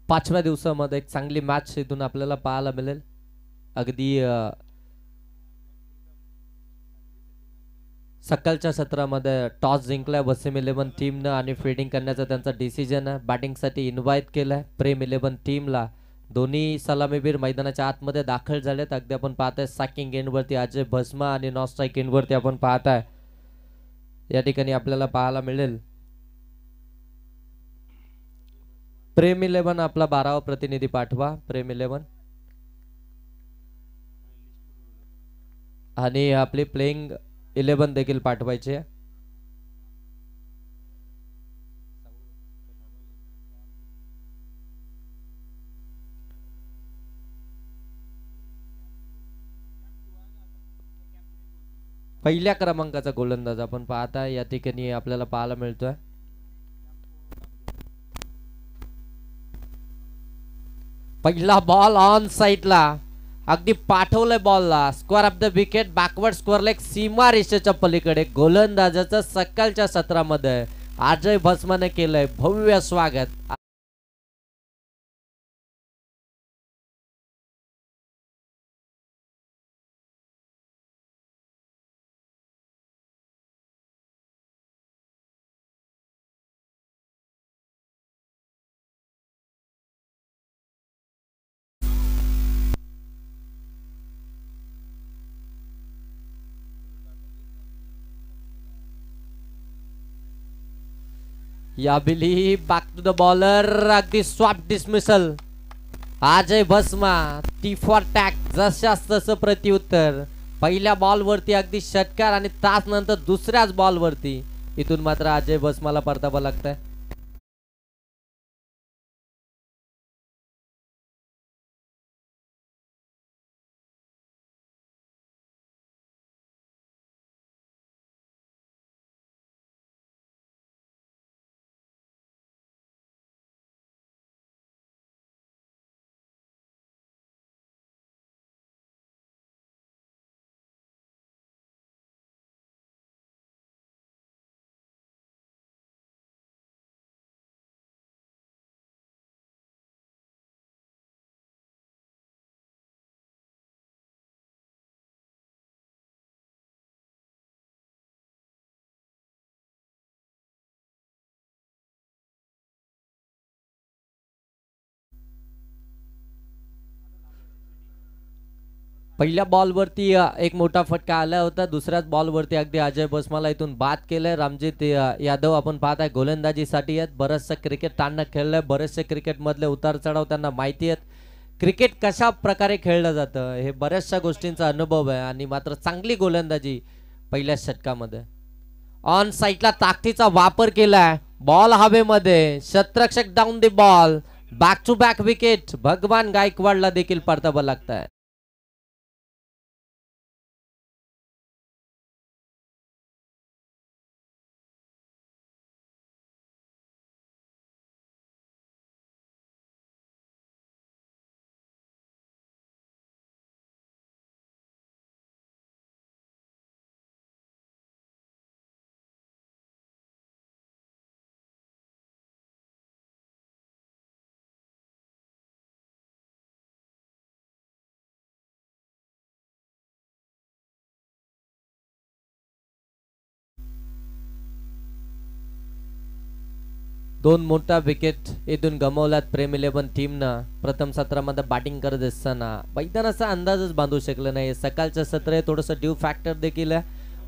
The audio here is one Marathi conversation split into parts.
5व्या दिवसामध्ये एक चांगली मॅच इथून आपल्याला पाहायला मिळेल. अगदी सकाळच्या सत्रामध्ये टॉस जिंकलाय वसीम 11 टीमनं आणि फिल्डिंग करण्याचा त्यांचा डिसिजन आहे. बॅटिंगसाठी इन्व्हाइट केलाय प्रेम 11 टीमला. दोन्ही सलामीवीर मैदानाच्या आतमध्ये दाखल झालेत. अगदी आपण पाहताय सॅकिंग एंडवरती अजय भस्मा आणि नॉन स्ट्राईक एंडवरती आपण पाहताय या ठिकाणी आपल्याला पाहायला मिळेल प्रेम 11 आपला 12वा प्रतिनिधी पाठवा. प्रेम 11 आणि आपले प्लेइंग 11 देखील पाठवायचे. पहिल्या क्रमांकाचा गोलंदाज आपण पाहता या ठिकाणी आपल्याला पाहायला मिळतोय. पहिला बॉल ऑन साइडला अगदी पाठवलंय बॉलला. Square of the wicket backward square leg सीमा रेषेच्या पलीकडे गोलंदाजाचं सकाळच्या सत्रामध्ये अजय भस्माने केलंय भव्य स्वागत. याबिली बॅक टू द बॉलर अगदी swap dismissal. Ajay Bhasma tit for tat जशास तसं प्रत्युत्तर. पहिल्या बॉलवरती अगदी षटकार आणि तास नंतर दुसऱ्याच बॉलवरती इथून मात्र अजय भस्माला परतावं लागतंय. पहिल्या बॉलवरती एक मोठा फटका आला होता. दुसऱ्याच बॉलवरती अगदी अजय भस्माला इथून बाद केलंय. रामजित यादव आपण पाहताय गोलंदाजीसाठी आहेत. बरंचसं क्रिकेट ताणणं खेळलंय. बरेचसे क्रिकेट मधले उतार चढाव त्यांना माहिती आहेत. क्रिकेट कशा प्रकारे खेळलं जातं हे बऱ्याचशा गोष्टींचा अनुभव आहे आणि मात्र चांगली गोलंदाजी पहिल्या षटकामध्ये. ऑन साइडला ताकदीचा वापर केलाय. बॉल हवेमध्ये शतरक्षक down the ball. Back to back wicket. Bhagwan गायकवाडला देखील परतावं लागतंय. दोन मोठा विकेट इथून गमावल्यात प्रेम 11 टीमनं. प्रथम सत्रामध्ये बॅटिंग करत असताना मैदानाचा अंदाजच बांधू शकलं नाही. सकाळचं सत्र आहे, थोडंसं ड्यू फॅक्टर देखील आहे.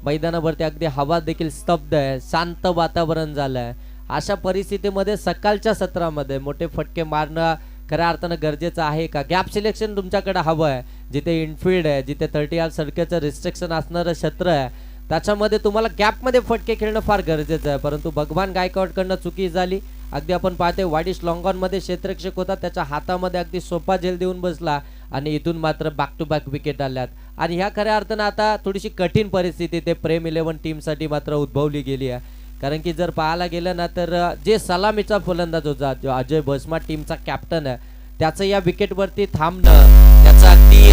मैदानावरती अगदी हवा देखील स्तब्ध आहे. शांत वातावरण झालंय. अशा परिस्थितीमध्ये सकाळच्या सत्रामध्ये मोठे फटके मारणं खऱ्या अर्थानं गरजेचं आहे का? गॅप सिलेक्शन तुमच्याकडे हवं आहे. जिथे इनफिल्ड आहे, जिथे 30 सर्कलचं रिस्ट्रिक्शन असणारं क्षेत्र आहे त्याच्यामध्ये तुम्हाला गॅपमध्ये फटके खेळणं फार गरजेचं आहे. परंतु भगवान गायकवाडकडनं चुकी झाली. अगदी आपण पाहते वाडिश लॉंगॉनमध्ये क्षेत्ररक्षक होता, त्याच्या हातामध्ये अगदी सोपा झेल देऊन बसला आणि इथून मात्र बॅक टू बॅक विकेट आल्यात. आणि ह्या खऱ्या अर्थानं आता थोडीशी कठीण परिस्थिती ते प्रेम 11 टीमसाठी मात्र उद्भवली गेली आहे. कारण की जर पाहायला गेलं ना तर जे सलामीचा फलंदाज होता जो अजय भस्मा टीमचा कॅप्टन आहे त्याचं या विकेटवरती थांबणं त्याचा अगदी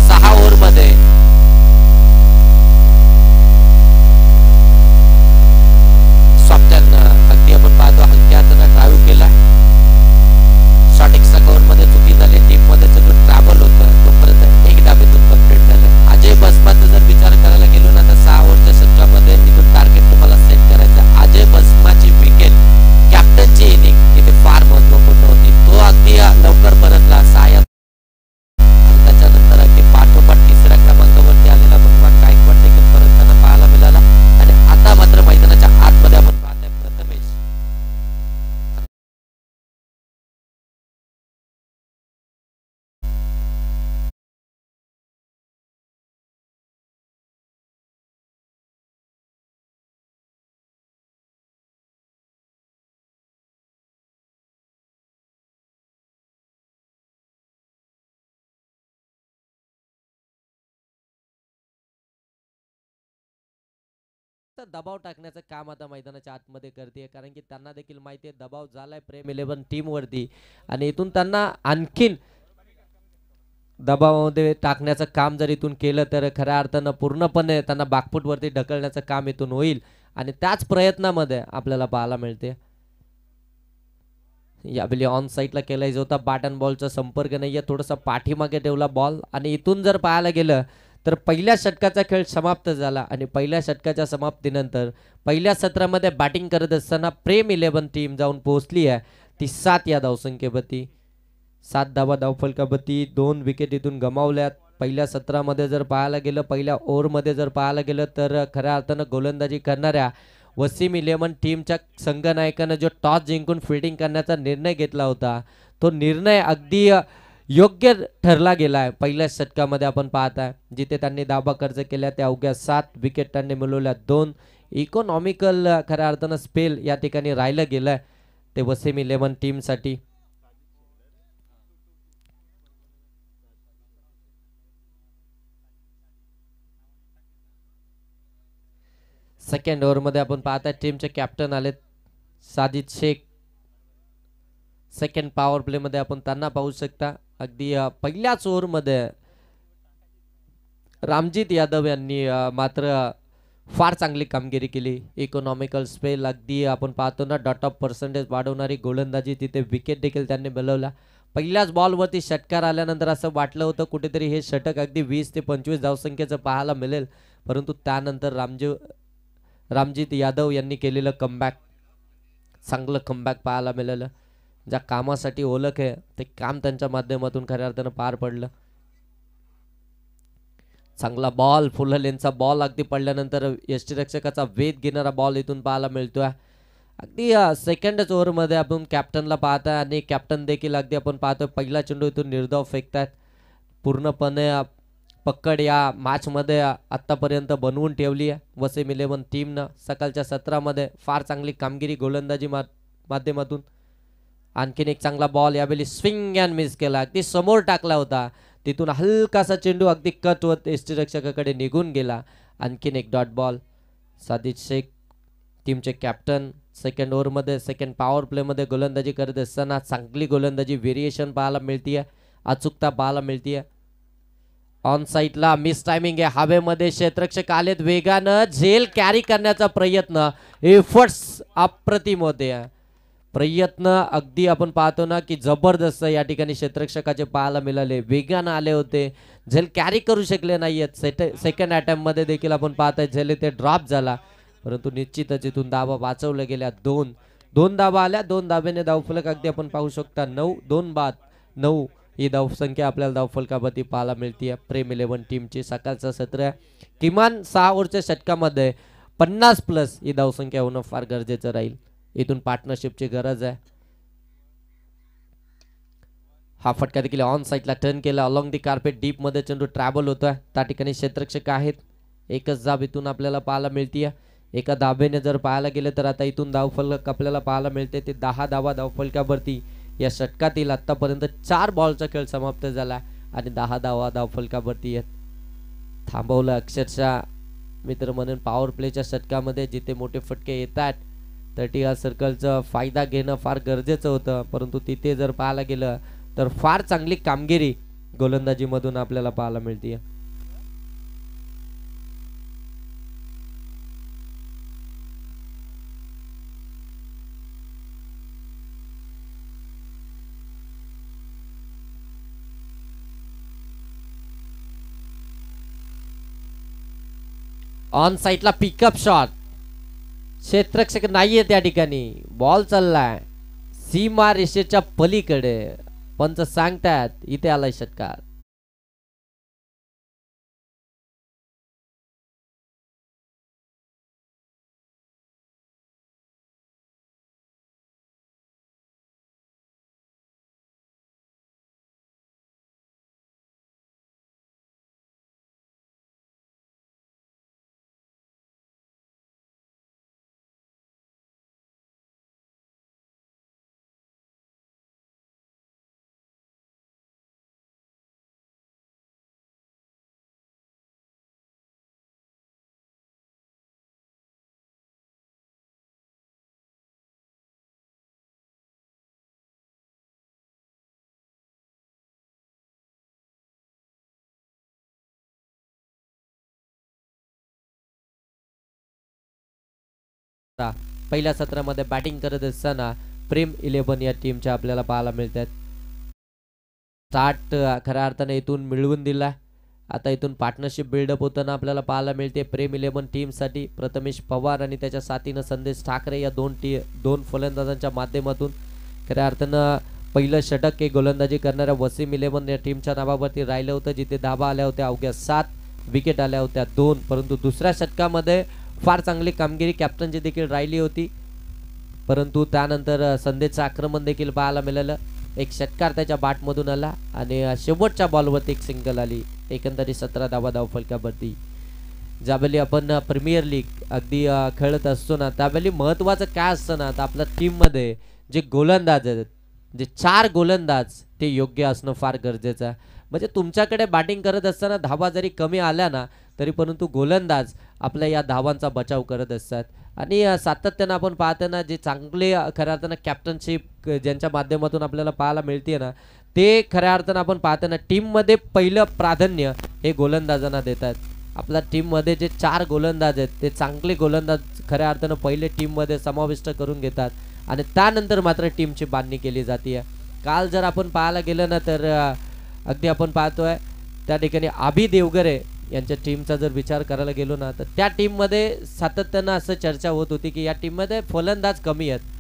6 ओव्हरमध्ये अगदी आपण पाहतो हलक्या हाताने ड्राईव्ह केला. शॉट फक्त दबाव टाकण्याचं काम आता मैदानाच्या आतमध्ये करते, कारण की त्यांना देखील माहिती आहे दबाव झालाय प्रेम इलेव्हन टीम वरती आणि इथून त्यांना आणखीन दबावामध्ये टाकण्याचं काम जर इथून केलं तर खऱ्या अर्थानं पूर्णपणे त्यांना बाकफूटवरती ढकलण्याचं काम इथून होईल आणि त्याच प्रयत्नामध्ये आपल्याला पाहायला मिळते. यावेळी ऑन साईडला केलाय जो होता बॅट अँड बॉलचा संपर्क नाहीये, थोडासा पाठीमागे ठेवला बॉल आणि इथून जर पाहायला गेलं तर पहिल्या षटकाचा खेळ समाप्त झाला आणि पहिल्या षटकाच्या समाप्तीनंतर पहिल्या सत्रामध्ये बॅटिंग करत असताना प्रेम इलेव्हन टीम जाऊन पोहोचली आहे ती 7 या धावसंख्येवरती. 7 धावा धावफलकावरती 2 विकेट इथून गमावल्यात. पहिल्या सत्रामध्ये जर पाहायला गेलं, पहिल्या ओव्हरमध्ये जर पाहायला गेलं तर खऱ्या अर्थानं गोलंदाजी करणाऱ्या वसीम इलेव्हन टीमच्या संघनायकानं जो टॉस जिंकून फिल्डिंग करण्याचा निर्णय घेतला होता तो निर्णय अगदी योग्य ठरला गेला आहे. पहिल्या षटकामध्ये आपण पाहत आहे जिथे त्यांनी धाबा खर्च केल्या त्या अवघ्या 7 विकेट त्यांनी मिळवल्या. 2 इकॉनॉमिकल खऱ्या अर्थानं स्पेल या ठिकाणी राहिलं गेलं ते वसीम इलेव्हन टीमसाठी. सेकंड ओव्हरमध्ये आपण पाहताय टीमचे कॅप्टन आलेत Sajid Shaikh. Second power play मध्ये आपण त्यांना पाहू शकता. अगदी पहिल्याच ओव्हरमध्ये रामजित यादव यांनी मात्र फार चांगली कामगिरी केली. इकॉनॉमिकल स्पेल अगदी आपण पाहतो ना डॉट ऑफ पर्सेंटेज वाढवणारी गोलंदाजी, तिथे विकेट देखील त्यांनी मिळवला. पहिल्याच बॉलवरती षटकार आल्यानंतर असं वाटलं होतं कुठेतरी हे षटक अगदी 20 ते 25 धावसंख्येचं पाहायला मिळेल, परंतु त्यानंतर रामजित यादव यांनी केलेलं कमबॅक, चांगलं कमबॅक पाहायला मिळालं. ज्या कामासाठी ओळख आहे ते काम त्यांच्या माध्यमातून खऱ्या अर्थानं पार पडलं. चांगला बॉल, फुल लेनचा बॉल अगदी पडल्यानंतर यष्टीरक्षकाचा वेध घेणारा बॉल इथून पाहायला मिळतोय. अगदी सेकंडच ओव्हरमध्ये आपण कॅप्टनला पाहताय आणि कॅप्टन देखील अगदी आपण पाहतोय पहिला चेंडू इथून निर्धाव फेकतायत. पूर्णपणे पकड या मॅचमध्ये आत्तापर्यंत बनवून ठेवली आहे वसीम इलेव्हन टीमनं. सकाळच्या सत्रामध्ये फार चांगली कामगिरी गोलंदाजी माध्यमातून. आणखीन एक चांगला बॉल यावेळी स्विंग अँड मिस केला, अगदी समोर टाकला होता, तिथून हलकासा चेंडू अगदी कट होत यष्टीरक्षकाकडे निघून गेला. आणखीन एक डॉट बॉल. साजिद शेख टीमचे कॅप्टन सेकंड ओव्हरमध्ये सेकंड पॉवर प्लेमध्ये गोलंदाजी करत असताना चांगली गोलंदाजी व्हेरिएशन पाहायला मिळतीये, अचूकता पाहायला मिळतीये. ऑन साईडला मिस टायमिंग आहे, हवेमध्ये क्षेत्ररक्षक आलेत वेगानं, झेल कॅरी करण्याचा प्रयत्न, एफर्ट्स अप्रतिम होते. प्रयत्न अगदी आपण पाहतो ना की जबरदस्त या ठिकाणी क्षेत्ररक्षकाचे पाहायला मिळाले, वेगानं आले होते, झेल कॅरी करू शकले नाहीयेत. सेकंड अटेम्प्ट मध्ये देखील आपण पाहताय झेल इथे ड्रॉप झाला, परंतु निश्चितच इथून धावा वाचवल्या गेल्या. दोन धावा आल्या, 2 धाब्याने धावफलक अगदी आपण पाहू शकता 9 बाद 9 ही धावसंख्या आपल्याला धावफलकावरती पाहायला मिळते. प्रेम इलेव्हन टीमची सकाळचं सत्र किमान 6 ओव्हरच्या षटकामध्ये 50+ ही धावसंख्या होणं फार गरजेचं राहील. इथून पार्टनरशिपची गरज आहे. हा फटका देखील ऑन साईडला टर्न केला, अलॉंग दी कार्पेट डीप मध्ये चेंडू ट्रॅव्हल होतोय. त्या ठिकाणी क्षेत्ररक्षक आहेत, एकच धाब इथून आपल्याला पाहायला मिळतीये. एका धाबेने जर पाहायला गेलं तर आता इथून धावफलक आपल्याला पाहायला मिळते ते 10 धावा धावफलकावरती. या षटकातील आतापर्यंत 4 बॉलचा खेळ समाप्त झाला आणि 10 धावा धावफलकावरती आहेत. थांबवलं अक्षरशः मित्र म्हणून पॉवर प्लेच्या षटकामध्ये जिथे मोठे फटके येतात तर टीआर सर्कलचा फायदा घेणं फार गरजेचं होतं, परंतु तिथे जर पाहायला गेलं तर फार चांगली कामगिरी गोलंदाजीमधून आपल्याला पाहायला मिळते. ऑन साईडला पिकअप शॉट, क्षेत्ररक्षक नाहीये त्या ठिकाणी, बॉल चाललाय सीमा रेषेच्या पलीकडे, पंच सांगतात इथे आलाय षटकार. पहिल्या सत्रामध्ये बॅटिंग करत असताना प्रेम 11 या टीमच्या आपल्याला पाहायला मिळतात. स्टार्ट खऱ्या अर्थाने इथून मिळवून दिला. आता इथून पार्टनरशिप बिल्डअप होताना आपल्याला पाहायला मिळते प्रेम 11 टीमसाठी प्रथमेश पवार आणि त्याच्या साथीनं संदेश ठाकरे या दोन फलंदाजांच्या माध्यमातून खऱ्या अर्थानं पहिलं षटक हे गोलंदाजी करणाऱ्या वसीम 11 या टीमच्या नावावरती राहिलं होतं, जिथे धाबा आल्या होत्या अवघ्या 7, विकेट आल्या होत्या 2. परंतु दुसऱ्या षटकामध्ये फार चांगली कामगिरी कॅप्टनची देखील राहिली होती, परंतु त्यानंतर संदेशचं आक्रमण देखील पाहायला मिळालं. एक षटकार त्याच्या बॅटमधून आला आणि शेवटच्या बॉलवरती एक सिंगल आली. एकंदरीत 17 धावफलकावरती. ज्यावेळी आपण प्रीमियर लीग अगदी खेळत असतो ना, त्यावेळी महत्त्वाचं काय असतं ना, तर आपल्या टीममध्ये जे गोलंदाज आहेत, जे 4 गोलंदाज ते योग्य असणं फार गरजेचं आहे. म्हणजे तुमच्याकडे बॅटिंग करत असताना धावा जरी कमी आल्या ना, तरी परंतु गोलंदाज आपल्या या धावांचा बचाव करत असतात. आणि सातत्यानं आपण पाहताना जे चांगले खऱ्या अर्थानं कॅप्टनशिप ज्यांच्या माध्यमातून आपल्याला पाहायला मिळते ना, ते खऱ्या अर्थानं आपण पाहताना टीममध्ये पहिलं प्राधान्य हे गोलंदाजांना देतात. आपल्या टीममध्ये जे 4 गोलंदाज आहेत ते चांगले गोलंदाज खऱ्या अर्थानं पहिले टीममध्ये समाविष्ट करून घेतात आणि त्यानंतर मात्र टीमची बांधणी केली जाते. काल जर आपण पाहायला गेलं ना, तर अगदी आपण पाहतोय त्या ठिकाणी आभी देवगरे यांच्या टीमचा जर विचार करायला गेलो ना, तर त्या टीममध्ये सातत्यानं असं चर्चा होत होती की या टीममध्ये फलंदाज कमी आहेत.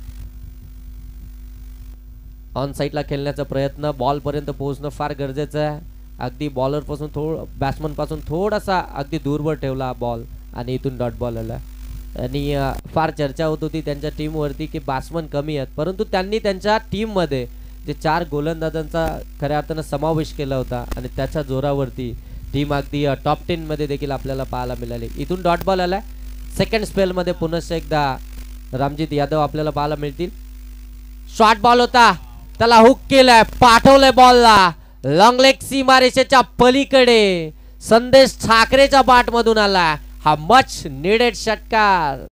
ऑन साईडला खेळण्याचा प्रयत्न, बॉलपर्यंत पोहोचणं फार गरजेचं आहे. अगदी बॉलरपासून बॅट्समनपासून थोडासा अगदी दूरवर ठेवला बॉल आणि इथून डॉट बॉल आला. आणि फार चर्चा होत होती त्यांच्या टीमवरती की बॅट्समन कमी आहेत, परंतु त्यांनी त्यांच्या टीममध्ये जे 4 गोलंदाजांचा खऱ्या अर्थानं समावेश केला होता आणि त्याच्या जोरावरती टीम अगदी टॉप 10 मध्ये देखील आपल्याला पाहायला मिळाली. इथून डॉट बॉल आला. सेकंड स्पेलमध्ये पुन्हा एकदा रामजित यादव आपल्याला पाहायला मिळतील. शॉर्ट बॉल होता, त्याला हुक केलाय, पाठवलंय बॉलला लॉंग लेग सीमारेषेच्या पलीकडे. संदेश ठाकरेच्या बॅटमधून आला हा मच नीडेड षटकार.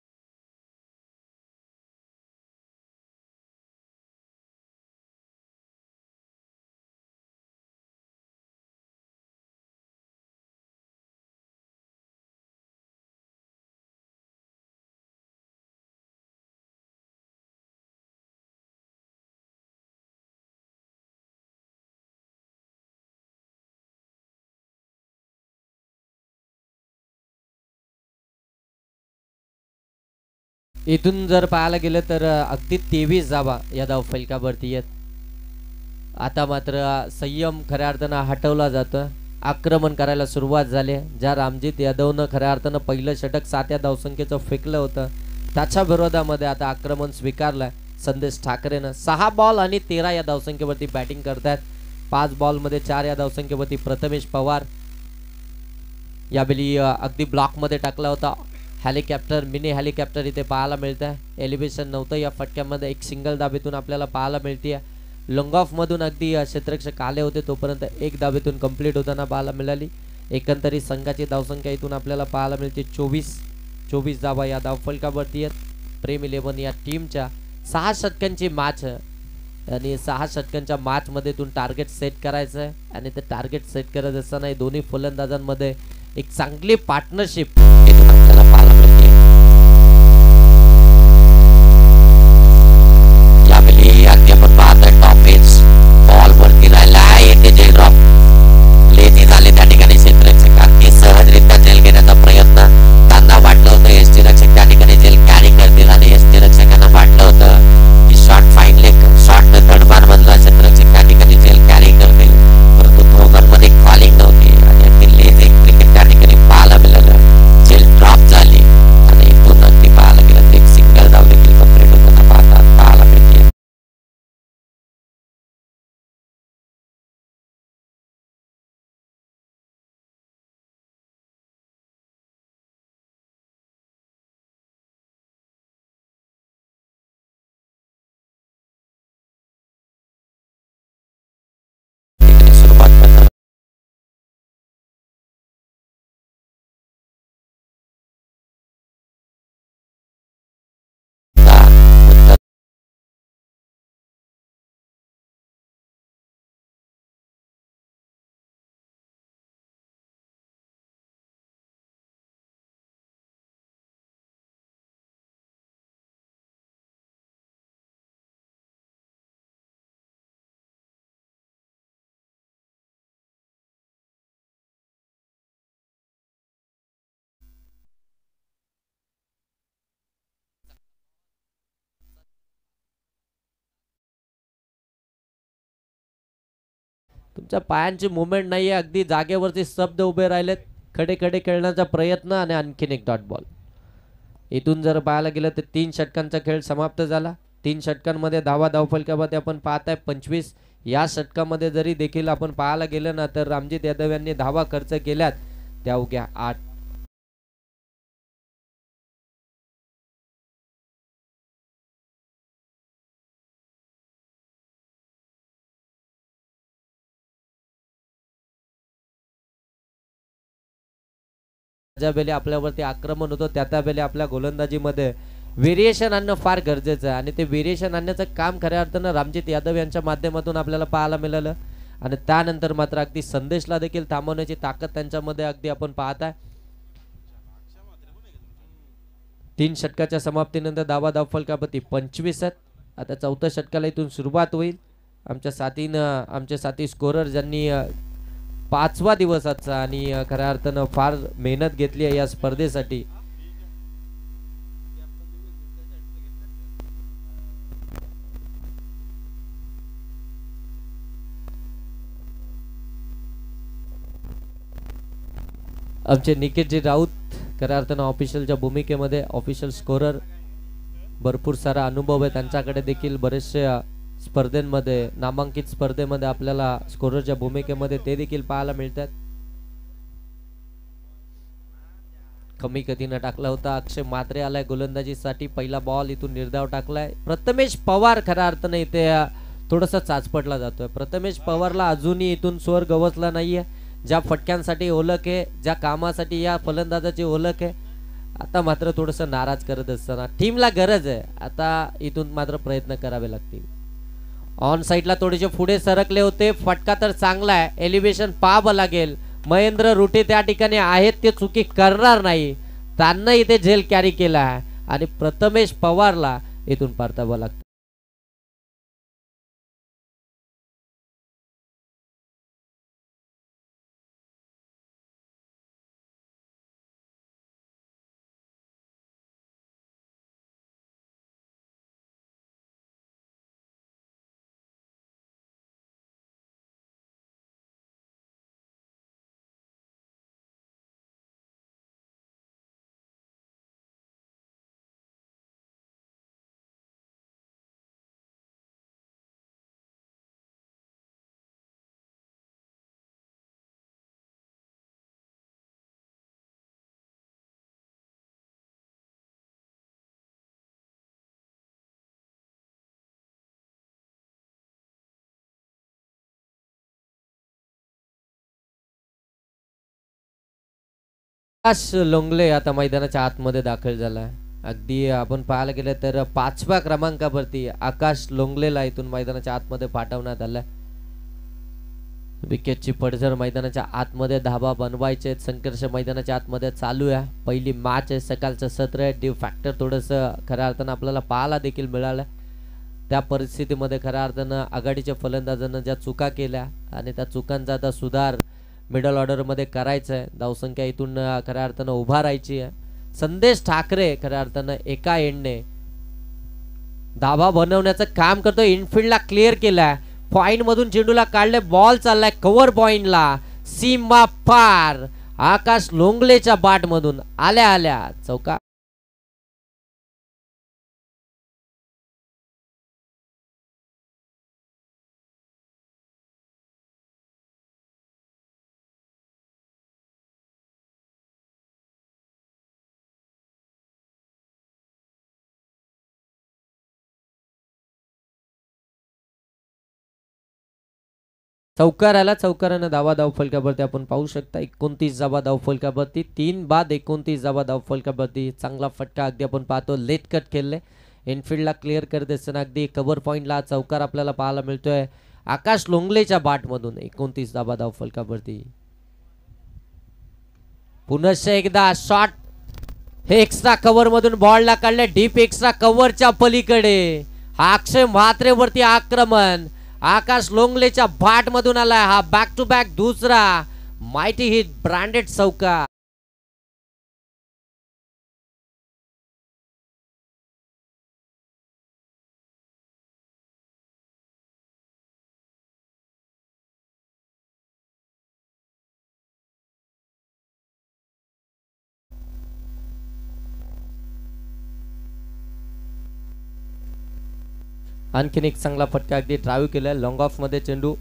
इथून जर पाहायला गेलं तर अगदी 23 धावा या धावफलकावरती आहेत. आता मात्र संयम खऱ्या अर्थानं हटवला जातं. आक्रमण करायला सुरुवात झाली. ज्या रामजित यादवनं खऱ्या अर्थानं पहिलं षटक 7 या धावसंख्येचं फेकलं होतं, त्याच्या विरोधामध्ये आता आक्रमण स्वीकारलंय संदेश ठाकरेनं. 6 बॉल आणि 13 या धावसंख्येवरती बॅटिंग करतात. 5 बॉलमध्ये 4 या धावसंख्येवरती प्रथमेश पवार. यावेळी अगदी ब्लॉकमध्ये टाकला होता हेलिकॉप्टर, मिनी हेलिकॉप्टर इथे पाहायला मिळत आहे. एलिव्हेशन नव्हतं या फटक्यामध्ये. एक सिंगल धाबेतून आपल्याला पाहायला मिळते. लॉंग ऑफ मधून अगदी क्षेत्ररक्षक आले होते, तोपर्यंत एक धाबेतून कंप्लीट होताना पाहायला मिळाली. एकंदरीत संघाची धावसंख्या इथून आपल्याला पाहायला मिळते 24 धावा या धावफलकावरती आहेत. प्रेम 11 या टीमच्या 6 षटकांची मॅच आणि 6 षटकांच्या मॅचमध्ये इथून टार्गेट सेट करायचं आहे. आणि ते टार्गेट सेट करत असताना दोन्ही फलंदाजांमध्ये एक चांगली पार्टनरशिप इथून आपल्याला पाहायला मिळते. यावेळी अगदी आपण पाहतोय टॉप एज बॉल वरती राहिला आहे. येथे जे ड्रॉप लेती झाले त्या ठिकाणी क्षेत्ररक्षक अगदी सहजरित्या जेल घेण्याचा प्रयत्न. त्यांना वाटलं होतं एसटी रक्षक त्या ठिकाणी जेल कॅरी करतील आणि एसटी रक्षकांना वाटलं होतं की short fine leg short third बार मधला क्षेत्ररक्षक त्या ठिकाणी जेल कॅरी करतील, परंतु दोघांमध्ये कॉलिंग नव्हती आणि लेज एक क्रिकेट त्या ठिकाणी पाहायला मिळालं. जेल ड्रॉप झाली. तुमच्या पायांची मुवमेंट नाही आहे, अगदी जागेवरती स्तब्ध उभे राहिलेत. खडे खडे खेळण्याचा प्रयत्न आणि आणखीन एक डॉट बॉल. इथून जर पाहायला गेलं तर 3 षटकांचा खेळ समाप्त झाला. 3 षटकांमध्ये धावफलकामध्ये आपण पाहताय 25. या षटकामध्ये जरी देखील आपण पाहायला गेलं ना तर रामजित यादव यांनी धावा खर्च केल्यात त्या अवघ्या 8. ज्या वेळी आपल्यावरती आक्रमण होतं त्या वेळी आपल्या गोलंदाजीमध्ये व्हेरिएशन आणणं फार गरजेचं आहे आणि ते व्हेरिएशन आणण्याचं काम खऱ्या अर्थानं रामजित यादव यांच्या माध्यमातून आपल्याला पाहायला मिळालं. आणि त्यानंतर मात्र अगदी संदेशला देखील थांबवण्याची ताकद त्यांच्यामध्ये अगदी आपण पाहताय. 3 षटकाच्या समाप्तीनंतर धावफलकापती 25 आहेत. आता 4थ्या षटकाला इथून सुरुवात होईल. आमचे साथी स्कोरर ज्यांनी 5वा दिवस आजचा आणि खऱ्या अर्थानं फार मेहनत घेतली आहे या स्पर्धेसाठी. आमचे निकेतजी राऊत खऱ्या अर्थानं ऑफिशियलच्या भूमिकेमध्ये, ऑफिशियल स्कोरर, भरपूर सारा अनुभव आहे त्यांच्याकडे देखील. बरेचसे स्पर्धेमध्ये, नामांकित स्पर्धेमध्ये आपल्याला स्कोररच्या भूमिकेमध्ये ते देखील पाहायला मिळतात. कमी गतीनं टाकला होता. अक्षय म्हात्रे आलाय गोलंदाजीसाठी. पहिला बॉल इथून निर्धाव टाकलाय. प्रथमेश पवार खऱ्या अर्थानं इथे थोडासा चाचपटला जातोय. प्रथमेश पवारला अजूनही इथून स्वर गवसला नाहीये. ज्या फटक्यांसाठी ओळख आहे, ज्या कामासाठी या फलंदाजाची ओळख आहे, आता मात्र थोडंसं नाराज करत असताना टीमला गरज आहे. आता इथून मात्र प्रयत्न करावे लागतील. ऑन साईडला थोडेसे पुढे सरकले होते. फटका तर चांगला आहे. एलिव्हेशन पाहावं लागेल. महेंद्र रुटे त्या ठिकाणी आहेत, ते चुकी करणार नाही. त्यांना इथे झेल कॅरी केला आहे आणि प्रथमेश पवारला इथून परतावं लागतं. आकाश लोंगले आता मैदानाच्या आतमध्ये दाखल झालाय. अगदी आपण पाहायला गेलं तर 5व्या क्रमांकावरती आकाश लोंगलेला इथून मैदानाच्या आतमध्ये पाठवण्यात आलाय. विकेटची पडझड मैदानाच्या आतमध्ये धाबा बनवायचे. संघर्ष मैदानाच्या आतमध्ये चालू आहे. पहिली मॅच आहे, सकाळचं सत्र आहे. ड्यू फॅक्टर थोडंसं खऱ्या अर्थानं आपल्याला पाहायला देखील मिळालं. त्या परिस्थितीमध्ये खऱ्या अर्थानं आघाडीच्या फलंदाजांना ज्या चुका केल्या आणि त्या चुकांचा आता सुधार मिडल ऑर्डरमध्ये करायचं आहे. धावसंख्या इथून खऱ्या अर्थानं उभा राहायची आहे. संदेश ठाकरे खऱ्या अर्थानं एका एंडने धाबा बनवण्याचं काम करतो. इनफिल्डला क्लिअर केलाय. पॉइंट मधून चेंडूला काढले. बॉल चाललाय कव्हर पॉइंटला. सीमा पार. आकाश लोंगलेच्या बाट मधून आल्या आल्या चौका. चौकार आला. चौकारानं धावफलकावरती आपण पाहू शकता 29 धावफलकावरती. 3 बाद 29 धावफलकावरती. चांगला फटका अगदी आपण पाहतो. लेट कट खेळले. इनफिल्डला क्लिअर करत असताना अगदी कव्हर पॉइंटला चौकार आपल्याला पाहायला मिळतोय. आकाश लोंगलेच्या बाट मधून 29 धावफलकावरती. पुनश्च एकदा शॉट. हे एक्स्ट्रा कव्हर मधून बॉलला काढले. डीप एक्स्ट्रा कव्हरच्या पलीकडे अक्षय म्हात्रेवरती आक्रमण. आकाश लोंगलेच्या बाट मधून आलाय. हा बॅक टू बॅक दुसरा माइटी हिट ब्रँडेड चौका. आणखीन एक चांगला फटका अगदी ड्राईव्ह केलाय लॉंग ऑफ मध्ये चेंडू.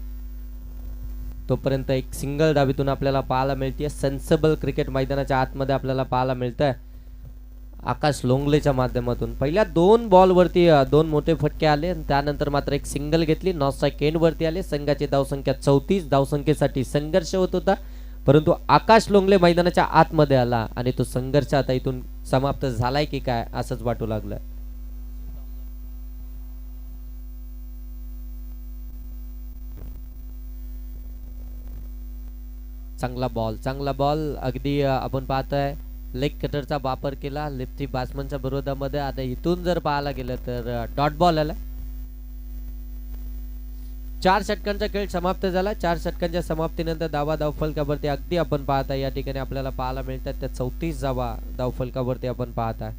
तोपर्यंत एक सिंगल डावीतून आपल्याला पाहायला मिळते. सेन्सेबल क्रिकेट मैदानाच्या आतमध्ये आपल्याला पाहायला मिळतंय आकाश लोंगलेच्या माध्यमातून. पहिल्या 2 बॉलवरती 2 मोठे फटके आले, त्यानंतर मात्र एक सिंगल घेतली. नॉट स्ट्राईक एंड वरती आले. संघाची धावसंख्या 34. धावसंख्येसाठी संघर्ष होत होता, परंतु आकाश लोंगले मैदानाच्या आतमध्ये आला आणि तो संघर्ष आता इथून समाप्त झालाय की काय असंच वाटू लागलं. चांगला बॉल अगदी आपण पाहतोय लेग कटरचा वापर केला लेफ्टी बॅट्समनच्या विरोधामध्ये. आता इथून जर पाहायला गेलं तर डॉट बॉल आला. 4 षटकांचा खेळ समाप्त झाला. 4 षटकांच्या समाप्तीनंतर धावफलकावरती अगदी आपण पाहताय या ठिकाणी आपल्याला पाहायला मिळतात त्या 34 धावफलकावरती आपण पाहताय.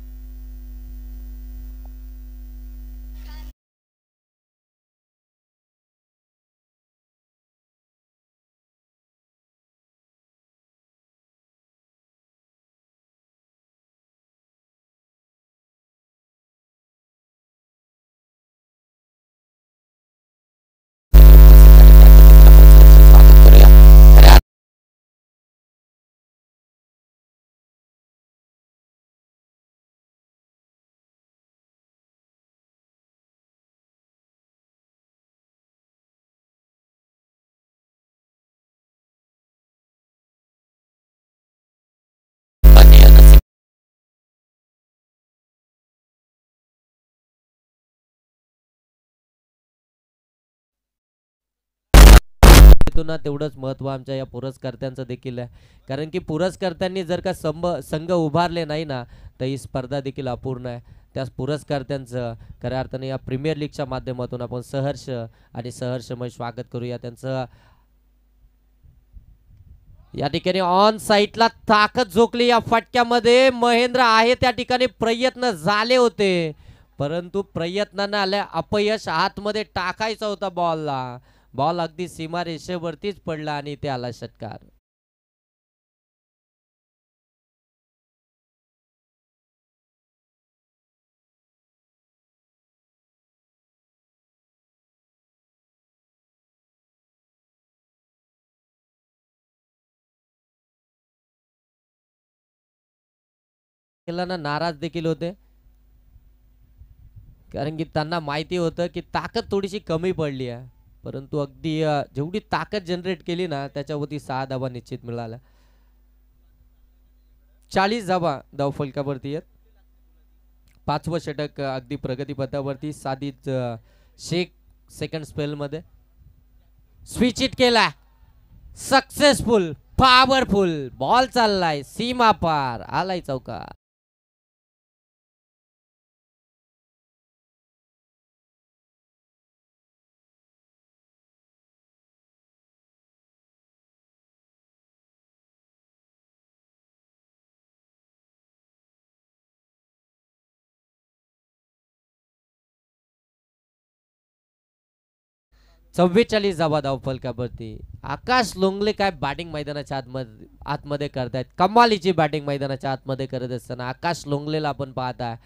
तेवढंच महत्व आमच्या या पुरस्कर्त्यांचं देखील आहे, कारण की पुरस्कर्त्यांनी जर का संघ उभारले नाही ना तर ही स्पर्धा देखील अपूर्ण आहे. त्या पुरस्कर्त्यांचं खऱ्या अर्थाने या प्रीमियर लीगच्या माध्यमातून आपण सहर्षमय स्वागत करूया त्यांचं. या ठिकाणी ऑन साईडला ताकद झोकली या फटक्यामध्ये. महेंद्र आहे त्या ठिकाणी प्रयत्न झाले होते, परंतु प्रयत्नांना आल्या अपयश. आतमध्ये टाकायचा होता बॉल अगदी सीमारेषेवरतीच पडला आणि ते आला षटकार. नाराज देखील होते, कारण की त्यांना माहिती होतं की ताकद थोडीशी कमी पडली आहे, परंतु अगदी जेवढी ताकद जनरेट केली ना त्याच्यावरती 6 धावा निश्चित मिळाल्या. 40 धावा धावफलकावरती आहेत. 5वं षटक अगदी प्रगतीपथावरती. सादिद शेख सेकंड स्पेल मध्ये स्विच इट केला. सक्सेसफुल पॉवरफुल बॉल चाललाय सीमा पार आलाय चौकार. चव्वेचाळीस धावा धावफलकावरती. आकाश लोंगले काय बॅटिंग मैदानाच्या आतमध्ये करतायत. कमालीची बॅटिंग मैदानाच्या आतमध्ये करत असताना आकाश लोंगलेला आपण पाहताय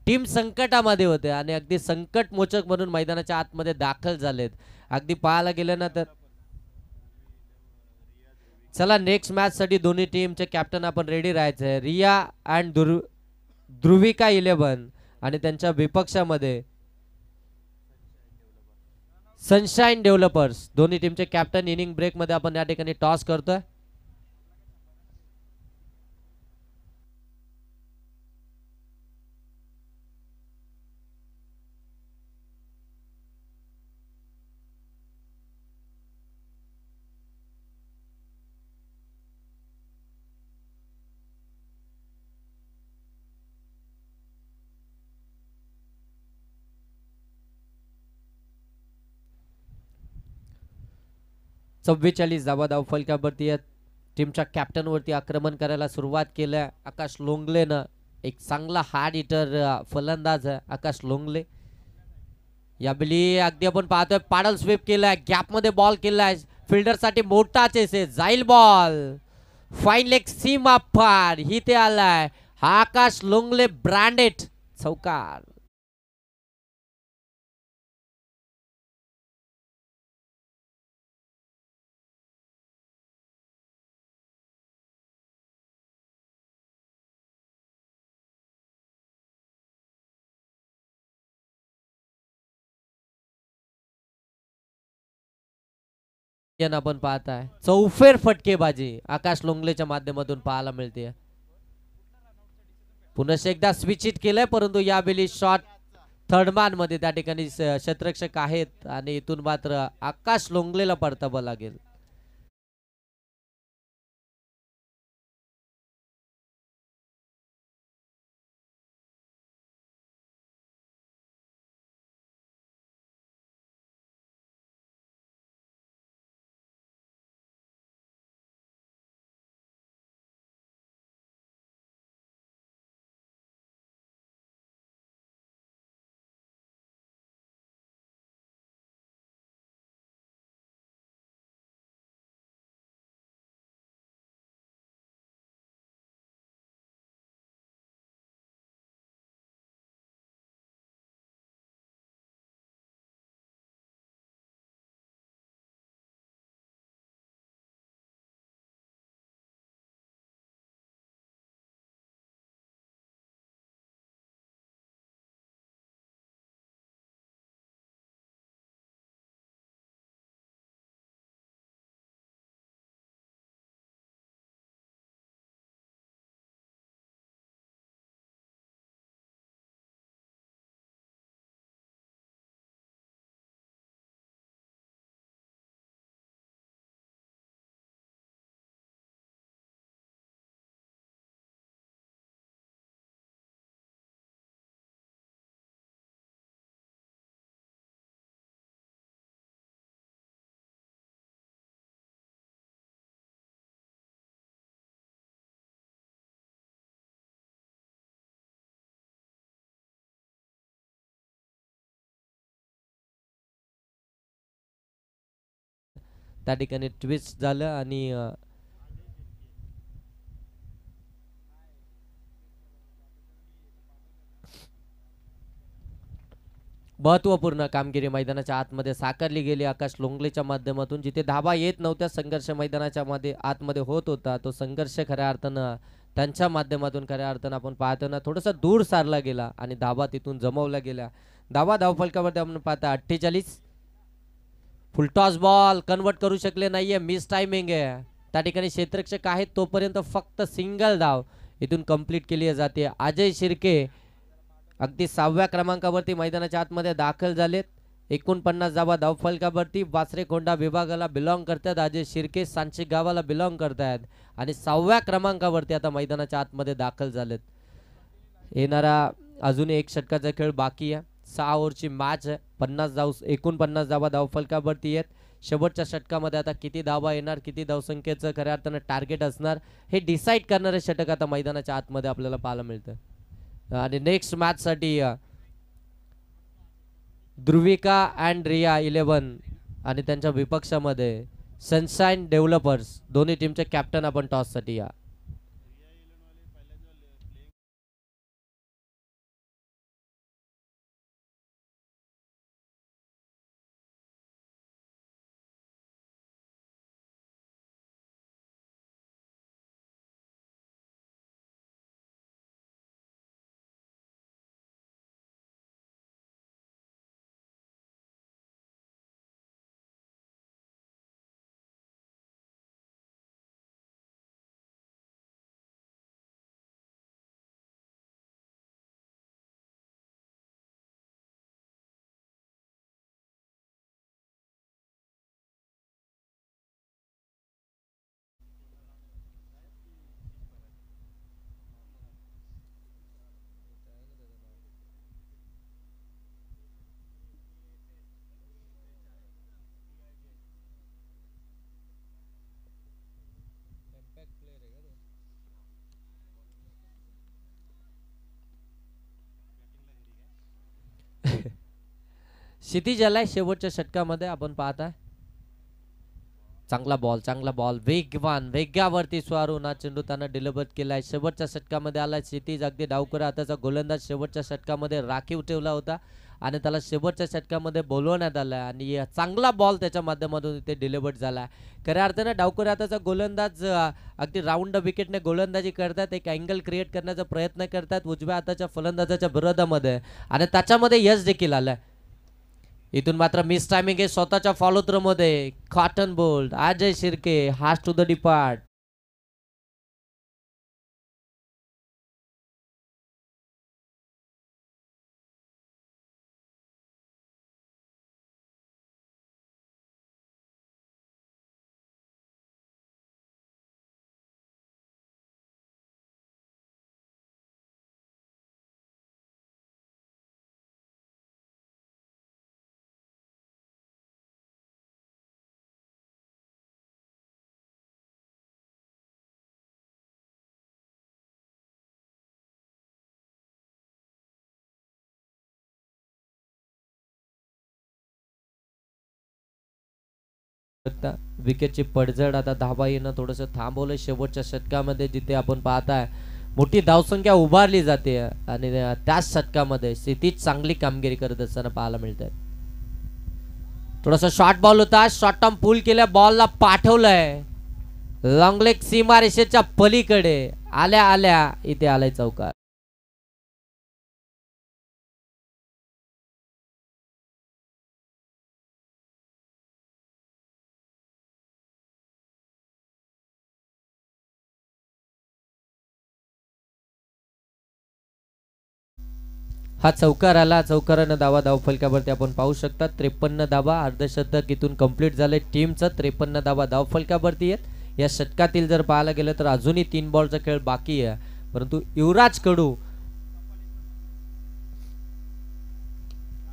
टीम संकटामध्ये होते आणि अगदी संकट मोचक म्हणून मैदानाच्या आतमध्ये दाखल झालेत. अगदी पाहायला गेलं ना तर चला नेक्स्ट मॅच साठी दोन्ही टीमचे कॅप्टन आपण रेडी राहायचंय. रिया अँड ध्रुविका 11 आणि त्यांच्या विपक्षामध्ये सनशाईन डेव्हलपर्स. दोन्ही टीमचे कॅप्टन इनिंग ब्रेक मध्ये आपण या ठिकाणी टॉस करतोय. चव्वेचाळीस धावा धावफलकावरती आहेत. टीमच्या कॅप्टन वरती आक्रमण करायला सुरुवात केल्या आकाश लोंगलेनं. एक चांगला हार्ड हिटर फलंदाज आहे आकाश लोंगले. यावेळी अगदी आपण पाहतोय पाडल स्वीप केलाय, गॅप मध्ये बॉल केलाय, फिल्डर साठी मोठा चेस आहे, जाईल बॉल, फाईन लेग सीमा पार, ही ते आलाय आकाश लोंगले ब्रँडेड चौकार. आपण पाहताय चौफेर फटकेबाजी आकाश लोंगलेच्या माध्यमातून पाहायला मिळते. पुन्हा एकदा स्विच हिट केलंय परंतु यावेळी शॉट थर्डमॅन मध्ये त्या ठिकाणी क्षेत्ररक्षक आहेत आणि इथून मात्र आकाश लोंगलेला परतावं लागेल. त्या ठिकाणी ट्विस्ट झालं आणि महत्वपूर्ण कामगिरी मैदानाच्या आतमध्ये साकारली गेली आकाश लोंगलेच्या माध्यमातून. जिथे धाबा येत नव्हत्या संघर्ष मैदानाच्या मध्ये आतमध्ये होत होता तो संघर्ष खऱ्या अर्थानं त्यांच्या माध्यमातून खऱ्या अर्थानं आपण पाहतो ना थोडासा दूर सारला गेला आणि धाबा तिथून जमवला गेला. धाबा धावफलकावरती आपण पाहता 48. फुलटॉस बॉल कन्वर्ट करू शकले नाहीये मिस टायमिंग आहे त्या ठिकाणी क्षेत्ररक्षक आहेत तोपर्यंत फक्त सिंगल धाव इथून कंप्लीट केली जाते. अजय शिर्के अगदी 6व्या क्रमांकावरती मैदानाच्या आतमध्ये दाखल झालेत. 49 धावा धावफलकावरती वासरेकोंडा विभागाला बिलॉंग करतात. अजय शिर्के सांची गावाला बिलॉंग करतात आणि 6व्या क्रमांकावरती आता मैदानाच्या आतमध्ये दाखल झालेत. येणारा अजून एक षटकाचा खेळ बाकी आहे. 6 ओव्हरची मॅच आहे. 49 धावा धावफलकावरती आहेत. शेवटच्या षटकामध्ये आता किती धावा येणार किती धावसंख्येचं खऱ्या अर्थानं टार्गेट असणार हे डिसाईड करणारे षटक आता मैदानाच्या आतमध्ये आपल्याला पाहायला मिळतं. आणि नेक्स्ट मॅच साठी ध्रुविका अँड रिया 11 आणि त्यांच्या विपक्षामध्ये सनशाईन डेव्हलपर्स दोन्ही टीमचे कॅप्टन आपण टॉस साठी या. क्षितिज आलाय शेवटच्या षटकामध्ये आपण पाहताय. चांगला बॉल वेगावरती स्वारून हा चेंडू त्यांना डिलिव्हर केलाय. शेवटच्या षटकामध्ये आला क्षितिज अगदी डावकर हाताचा गोलंदाज शेवटच्या षटकामध्ये राखीव ठेवला होता आणि त्याला शेवटच्या षटकामध्ये बोलवण्यात आलं आणि चांगला बॉल त्याच्या माध्यमातून इथे डिलिव्हर झाला. खऱ्या अर्थानं डावकर हाताचा गोलंदाज अगदी राऊंड विकेटने गोलंदाजी करतात. एक अँगल क्रिएट करण्याचा प्रयत्न करतात उजव्या हाताच्या फलंदाजाच्या विरोधामध्ये आणि त्याच्यामध्ये यश देखील आलाय. इथून मात्र मिस टायमिंग आहे स्वतःच्या फॉलो थ्रो मध्ये. कॉटन बोल्ड अजय शिर्के हास टू द डिपार्ट. विकेटची पडझड आता धाबा येणं थोडंसं थांबवलं शेवटच्या षटकामध्ये, जिथे आपण पाहताय मोठी धावसंख्या उभारली जाते आणि त्याच षटकामध्ये स्थितीच चांगली कामगिरी करत असताना पाहायला मिळत आहे. थोडासा शॉर्ट बॉल होता, शॉर्ट टर्म पुल केल्या, बॉलला पाठवलंय लॉंग लेग सीमा रेषेच्या पलीकडे, आल्या आल्या इथे आलाय चौकार. हा चौकार आला, चौकारानं धावा धावफलकावरती आपण पाहू शकता. 53 धावा, अर्धशतक इथून कंप्लीट झाले टीमचं. 53 धावा धावफलकावरती आहेत. या षटकातील जर पाहायला गेलं तर अजूनही 3 बॉलचा खेळ बाकी आहे, परंतु युवराज कडू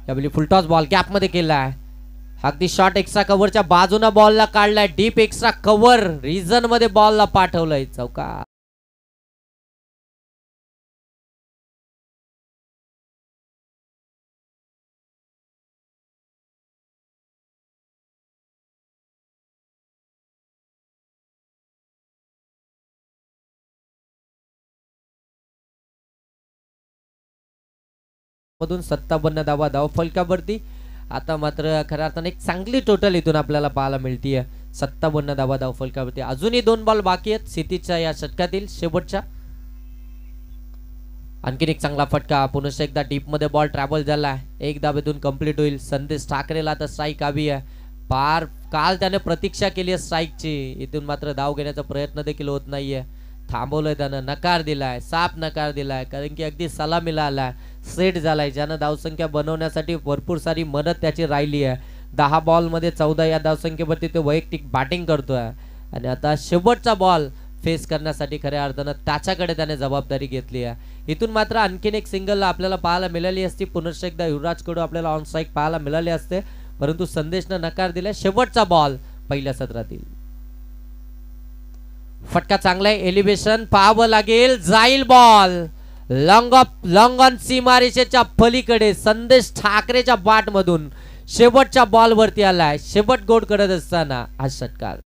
यावेळी फुलटॉस बॉल गॅप मध्ये केलाय. अगदी शॉर्ट एक्स्ट्रा कव्हरच्या बाजूने बॉलला काढलाय, डीप एक्स्ट्रा कव्हर रिजन मध्ये बॉलला पाठवलंय, चौकार. मधून 57 धावा धावफलकावरती. आता मात्र खऱ्या अर्थाने एक चांगली टोटल इथून आपल्याला पाहायला मिळतीये. 57 धावा धावफलकावरती, अजूनही 2 बॉल बाकी आहेत सिटीच्या या षटकातील शेवटच्या. आणखीन एक चांगला फटका, पुन्हा एकदा डीप मध्ये बॉल ट्रॅव्हल झाला, एक धावेतून कंप्लीट होईल. संदेश ठाकरेला आता स्ट्राईक हवी आहे. पार काल त्याने प्रतीक्षा केली आहे स्ट्राईकची, इथून मात्र धाव घेण्याचा प्रयत्न देखील होत नाहीये. थांबवलंय त्यानं, नकार दिलाय, साफ नकार दिलाय, कारण की अगदी सलामीला आलाय, सेट झालाय, ज्यानं धावसंख्या बनवण्यासाठी भरपूर सारी मदत त्याची राहिली आहे. 10 बॉल मध्ये 14 या धावसंख्येवरती तो वैयक्तिक बॅटिंग करतोय आणि आता शेवटचा बॉल फेस करण्यासाठी खऱ्या अर्थानं त्याच्याकडे त्याने जबाबदारी घेतली आहे. इथून मात्र आणखीन एक सिंगल आपल्याला पाहायला मिळाली असती, पुनश्च एकदा युवराज कडू आपल्याला ऑन स्ट्राईक पाहायला मिळाले असते, परंतु संदेशनं नकार दिला. शेवटचा बॉल पहिल्या सत्रातील. फटका चांगला आहे, एलिव्हेशन पाहावं लागेल, जाईल बॉल लॉंग ऑन सीमारेषेच्या पलीकडे. संदेश ठाकरेच्या बॅट मधून शेवटच्या बॉल वरती आलाय, शेवट गोड करत असताना हा षटकार.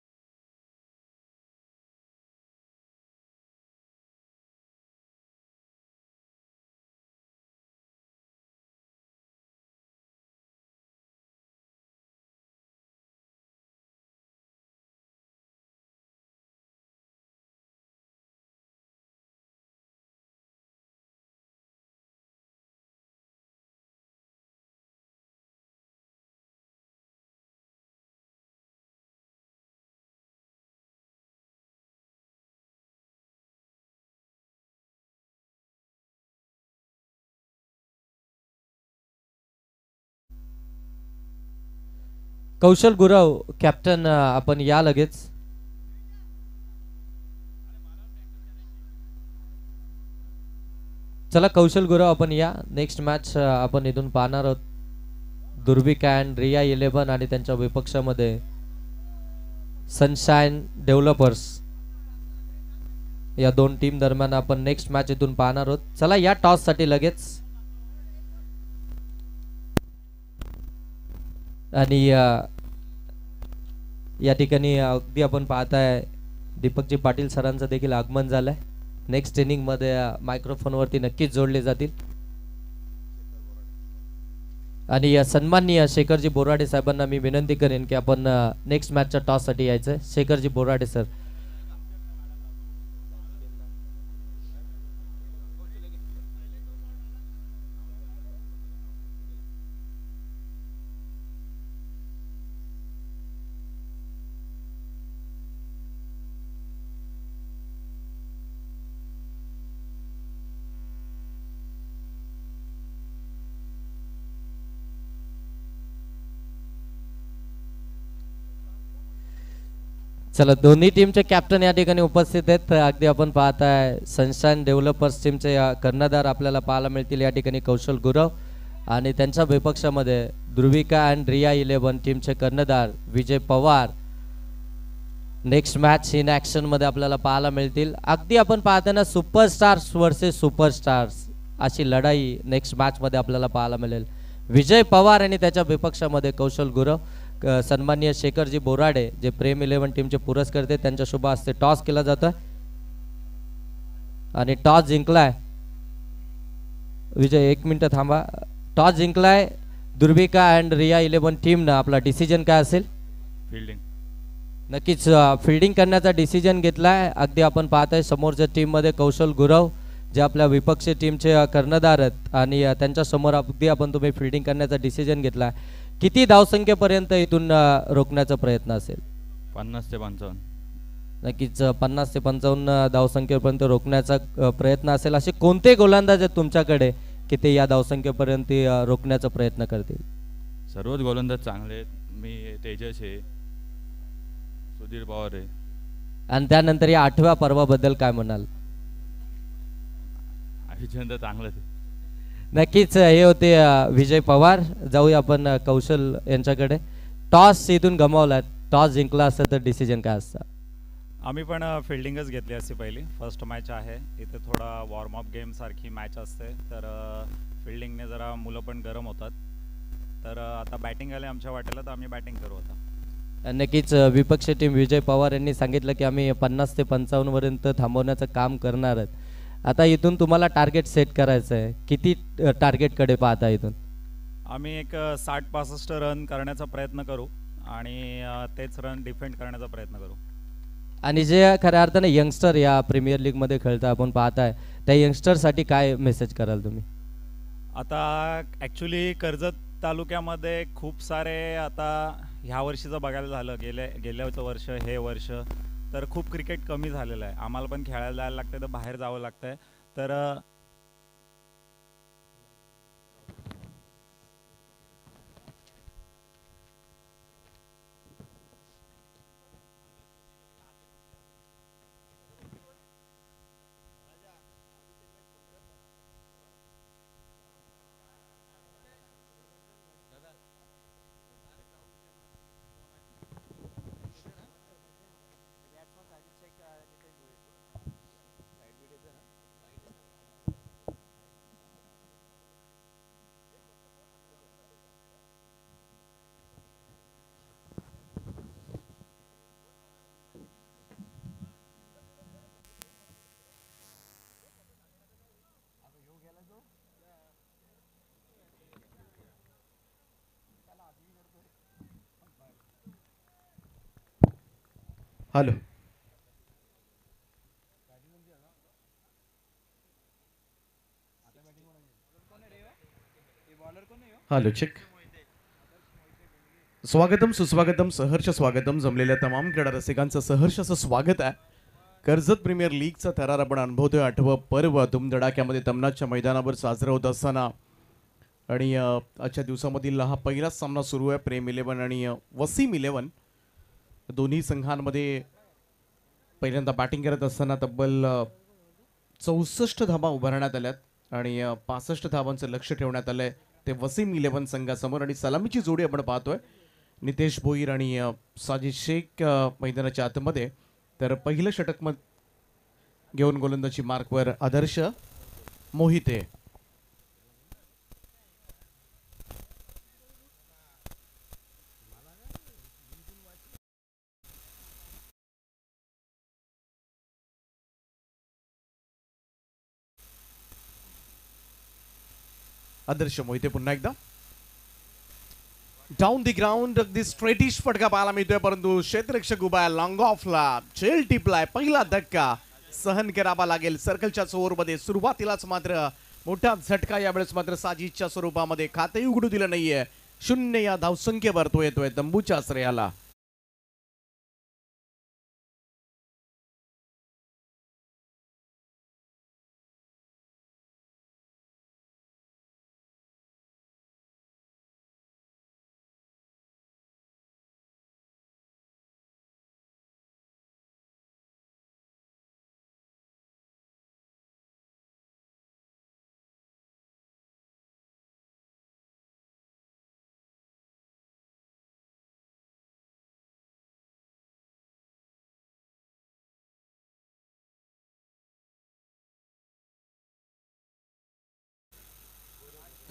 कौशल गुरव कॅप्टन, आपण या लगेच. चला कौशल गुरव आपण या. नेक्स्ट मॅच आपण इथून पाहणार आहोत. दुर्विका अँड रिया 11 आणि त्यांच्या विपक्षामध्ये सनशाईन डेव्हलपर्स, या 2 टीम दरम्यान आपण नेक्स्ट मॅच इथून पाहणार आहोत. चला या टॉस साठी लगेच. आणि या ठिकाणी अगदी आपण पाहताय दीपकजी पाटील सरांचं देखील आगमन झालंय. नेक्स्ट इनिंग मध्ये मायक्रोफोन वरती नक्कीच जोडले जातील. आणि सन्माननीय शेखरजी बोराडे साहेबांना मी विनंती करेन की आपण नेक्स्ट मॅचच्या टॉस साठी यायचं. शेखरजी बोराडे सर. चला दोन्ही टीमचे कॅप्टन या ठिकाणी उपस्थित आहेत. अगदी आपण पाहताय सनशाईन डेव्हलपर्स टीमचे कर्णधार आपल्याला पाहायला मिळतील या ठिकाणी कौशल गुरव आणि त्यांच्या विपक्षामध्ये ध्रुविका अँड रिया 11 टीमचे कर्णधार Vijay Pawar next match in action मध्ये आपल्याला पाहायला मिळतील. अगदी आपण पाहताना सुपरस्टार्स वर्सेस सुपरस्टार्स अशी लढाई नेक्स्ट मॅच मध्ये आपल्याला पाहायला मिळेल. विजय पवार आणि त्याच्या विपक्षामध्ये कौशल गुरव. सन्माननीय शेखरजी बोराडे जे प्रेम 11 टीमचे पुरस्कर्ते त्यांच्या शुभ हस्ते टॉस केला जातोय आणि टॉस जिंकलाय विजय. 1 मिनिट थांबा. टॉस जिंकलाय दुर्विका अँड रिया 11 टीमनं. आपला डिसिजन काय असेल? फिल्डिंग. नक्कीच फिल्डिंग करण्याचा डिसिजन घेतलाय. अगदी आपण पाहताय समोरच्या टीम मध्ये कौशल गुरव जे आपल्या विपक्षी टीमचे कर्णधार आहेत आणि त्यांच्या समोर अगदी आपण तुम्ही फिल्डिंग करण्याचा डिसिजन घेतलाय. किती धावसंख्येपर्यंत इथून रोखण्याचा प्रयत्न असेल? 50 ते 55. नक्कीच 50 ते 55 धावसंख्येपर्यंत रोखण्याचा प्रयत्न असेल. असे कोणते गोलंदाज आहेत तुमच्याकडे की ते या धावसंख्येपर्यंत रोखण्याचा प्रयत्न करतील? सर्वच गोलंदाज चांगले आहेत. मी तेजस आहे, सुधीर पवार आहे. आणि त्यानंतर या 8व्या पर्वाबद्दल काय म्हणाल? आयोजन तर चांगलंच आहे. नक्कीच हे होते विजय पवार. जाऊया आपण कौशल यांच्याकडे. टॉस इथून गमावला, टॉस जिंकला असतं तर डिसिजन काय असतं? आम्ही पण फिल्डिंगच घेतली असती पहिली. फर्स्ट मॅच आहे इथे, थोडा वॉर्मअप गेम सारखी मॅच असते तर फिल्डिंगने जरा मुलं पण गरम होतात. तर आता बॅटिंग आले आमच्या वाटेला तर आम्ही बॅटिंग करू आता. नक्कीच विपक्ष टीम विजय पवार यांनी सांगितलं की आम्ही 50 ते 55 पर्यंत थांबवण्याचं काम करणार आहेत. आता इथून तुम्हाला टार्गेट सेट करायचं आहे. किती टार्गेटकडे पाहता इथून? आम्ही एक 60-65 रन करण्याचा प्रयत्न करू आणि तेच रन डिफेंड करण्याचा प्रयत्न करू. आणि जे खऱ्या अर्थाने यंगस्टर या प्रीमियर लीग मध्ये खेळता आपण पाहताय त्या यंगस्टरसाठी काय मेसेज कराल तुम्ही? आता ॲक्च्युली कर्जत तालुक्यामध्ये खूप सारे आता ह्या वर्षीचं बघायला झालं, गेल्याचं वर्ष हे वर्ष तर खूप क्रिकेट कमी झालेलं आहे. आम्हाला पण खेळायला जायला लागतं तर बाहेर जावं लागतंय. तर हॅलो हॅलो चेक. स्वागतम सुस्वागतम सहर्ष स्वागतम. जमलेल्या तमाम क्रीडा रसिकांचं सहर्ष असं स्वागत आहे. कर्जत प्रीमियर लीगचा थरार आपण अनुभवतोय. 8वं पर्व धुमधडाक्यामध्ये तमनाच्या मैदानावर साजरं होत असताना आणि आजच्या दिवसामधील हा पहिलाच सामना सुरू आहे. प्रेम 11 आणि वसीम 11 दोन्ही संघांमध्ये पहिल्यांदा बॅटिंग करत असताना तब्बल 64 धावा उभारण्यात आल्यात आणि 65 धावांचं लक्ष ठेवण्यात आलंय ते वसीम 11 संघासमोर. आणि सलामीची जोडी आपण पाहतोय नितेश भोईर आणि साजिद शेख मैदानाच्या आतमध्ये. तर पहिलं षटक घेऊन गोलंदाजी मार्कवर आदर्श मोहिते. आदर्श मोहिते पुन्हा एकदा डाऊन दी ग्राउंड. अगदी स्ट्रेटिश फटका पाहायला मिळतोय परंतु क्षेत्ररक्षक उभा आहे लॉंग ऑफला. झेल टिपलाय. पहिला धक्का सहन करावा लागेल सर्कलच्या ओव्हरमध्ये. सुरुवातीलाच मात्र मोठा झटका. यावेळेस मात्र साजिदच्या स्वरूपामध्ये खाते उघडू दिलं नाहीये. 0 या धावसंख्येवर तो येतोय तंबूच्या आश्रयाला.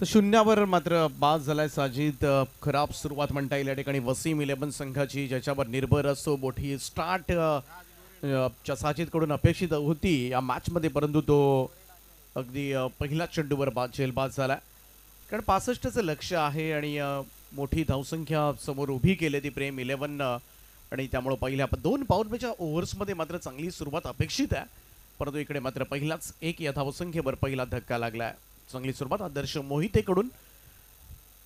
तर शून्यावर मात्र बाद झालाय साजिद. खराब सुरुवात म्हणता येईल या ठिकाणी वसीम 11 संघाची, ज्याच्यावर निर्भर असतो. मोठी स्टार्ट साजिदकडून अपेक्षित होती या मॅचमध्ये, परंतु तो अगदी पहिल्या चेंडूवर झेलबाद झाला. कारण 65चं लक्ष आहे आणि मोठी धावसंख्या समोर उभी केली ती प्रेम 11 आणि त्यामुळे पहिल्या 2 पॉवरप्लेच्या ओव्हर्समध्ये मात्र चांगली सुरुवात अपेक्षित आहे, परंतु इकडे मात्र पहिलाच एक या धावसंख्येवर पहिला धक्का लागलाय. चांगली सुरुवात आदर्श मोहितेकडून.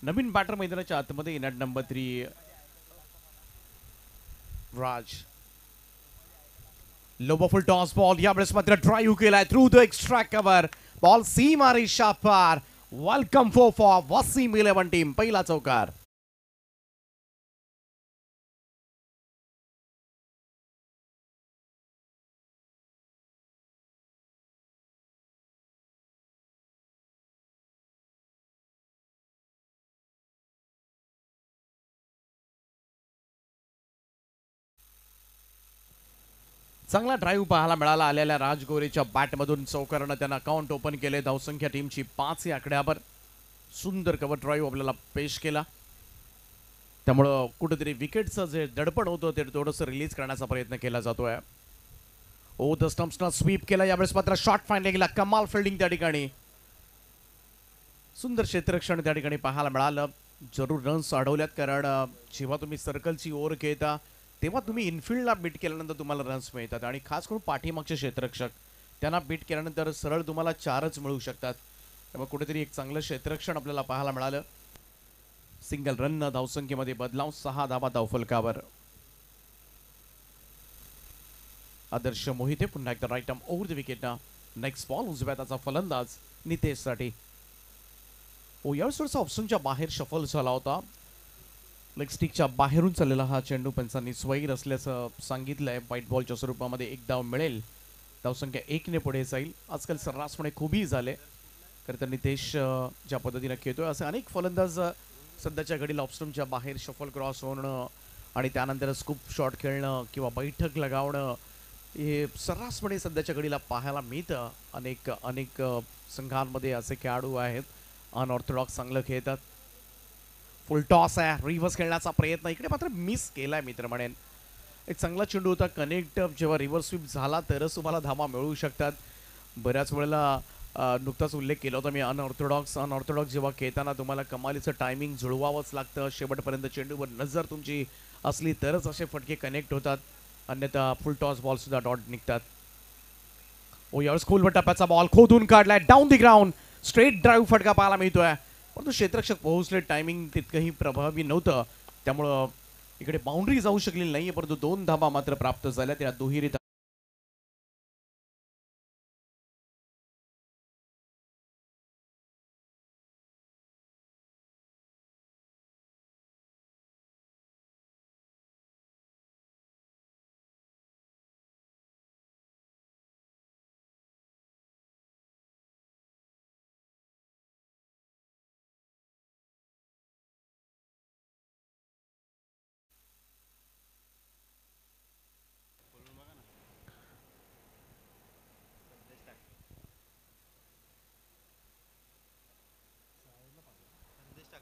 नवीन बॅटर मैदानाच्या आतमध्ये in at number 3 Raj. Low full toss ball, यावेळेस मात्र ड्राईव्ह केलाय through the extra cover. Ball सीमा रेषा पार. Welcome for Wasim 11 team. पहिला चौकार. चांगला ड्राईव्ह पाहायला मिळाला आलेल्या राजगोरेच्या बॅटमधून. चौकारानं त्यांना अकाउंट ओपन केले. धावसंख्या टीमची 5 या आकड्यावर. सुंदर कव्हर ड्राईव्ह आपल्याला पेश केला, त्यामुळं कुठेतरी विकेटचं जे दडपण होतं ते थोडंसं रिलीज करण्याचा प्रयत्न केला जातोय. ओ द स्टम्प्सनं स्वीप केला. यावेळेस मात्र शॉर्ट फाइंडिंगला कमाल फिल्डिंग त्या ठिकाणी. सुंदर क्षेत्ररक्षण त्या ठिकाणी पाहायला मिळालं. जरूर रन्स अडवल्यात, कारण जेव्हा तुम्ही सर्कलची ओव्हर खेळता तेव्हा तुम्ही इनफिल्डला बीट केल्यानंतर तुम्हाला रन्स मिळतात, आणि खास करून पाठीमागचे क्षेत्ररक्षक त्यांना बीट केल्यानंतर सरळ तुम्हाला 4च मिळू शकतात. त्यामुळे कुठेतरी एक चांगलं क्षेत्ररक्षण आपल्याला पाहायला मिळालं. सिंगल रन धावसंख्येमध्ये बदलाव. 6 धावा धावफलकावर. आदर्श मोहिते पुन्हा एकदा राईट आर्म ओव्हर द विकेटना. नेक्स्ट बॉल उजव्या हाताचा फलंदाज नितेशसाठी. यावेळेस थोडासा ऑप्शनच्या बाहेर शफल झाला होता. लेग स्टिकच्या बाहेरून चाललेला हा चेंडू पंचांनी स्वैर असल्याचं सांगितलंय. व्हाईट बॉलच्या स्वरूपामध्ये एक धाव मिळेल. धावसंख्या 1ने पुढे जाईल. आजकाल सर्रासपणे खूपही झाले, खरं तर नितेश ज्या पद्धतीने खेळतोय असे अनेक फलंदाज सध्याच्या घडीला ऑप्शनच्या बाहेर शफल क्रॉस होणं आणि त्यानंतर स्कूप शॉट खेळणं किंवा बैठक लगावणं हे सर्रासपणे सध्याच्या घडीला पाहायला मिळतं. अनेक संघांमध्ये असे खेळाडू आहेत अनऑर्थोडॉक्स चांगलं खेळतात. फुल टॉस आहे. रिव्हर्स खेळण्याचा प्रयत्न इकडे मात्र मिस केलाय मित्र म्हणेन. एक चांगला चेंडू होता. कनेक्ट जेव्हा रिव्हर्स स्वीप झाला तरच तुम्हाला धावा मिळू शकतात. बऱ्याच वेळेला नुकताच उल्लेख केला होता मी अनऑर्थोडॉक्स जेव्हा खेळताना तुम्हाला कमालीचं टायमिंग जुळवावंच लागतं. शेवटपर्यंत चेंडूवर नजर तुमची असली तरच असे फटके कनेक्ट होतात, अन्यथा फुल टॉस बॉल सुद्धा डॉट निघतात. यावेळेस खोलवर टप्प्याचा बॉल खोदून काढलाय. Down the ground straight drive फटका पाहायला मिळतोय, परंतु क्षेत्ररक्षक पोहोचले. टायमिंग तितकंही प्रभावी नव्हतं, त्यामुळं इकडे बाउंड्री जाऊ शकलेली नाहीये, परंतु 2 धावा मात्र प्राप्त झाल्या. त्या दुहेरी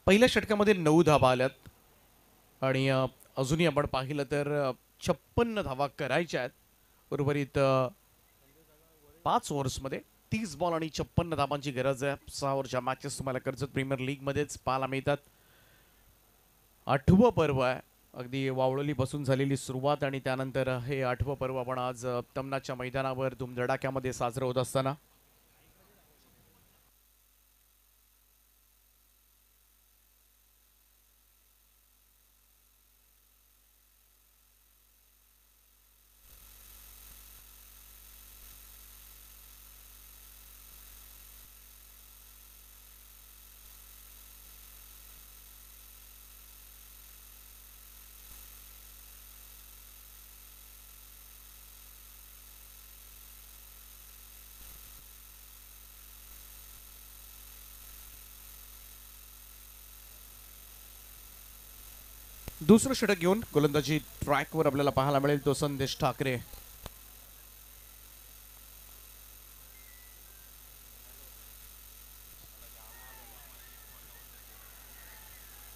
पहिल्या षटकामध्ये 9 धावा आल्यात आणि अजूनही आपण पाहिलं तर 56 धावा करायच्या आहेत. उर्वरित 5 ओव्हर्समध्ये 30 बॉल आणि 56 धावांची गरज आहे. 6 ओव्हरच्या मॅचेस तुम्हाला कर्जत प्रीमियर लीग मध्येच पाहायला मिळतात. 8वं पर्व आहे. अगदी वावळली बसून झालेली सुरुवात आणि त्यानंतर हे 8वं पर्व आपण आज तमनाच्या मैदानावर धुमधडाक्यामध्ये साजरं होत असताना दुसरं षटक घेऊन गोलंदाजी ट्रॅकवर आपल्याला पाहायला मिळेल तो संदेश ठाकरे.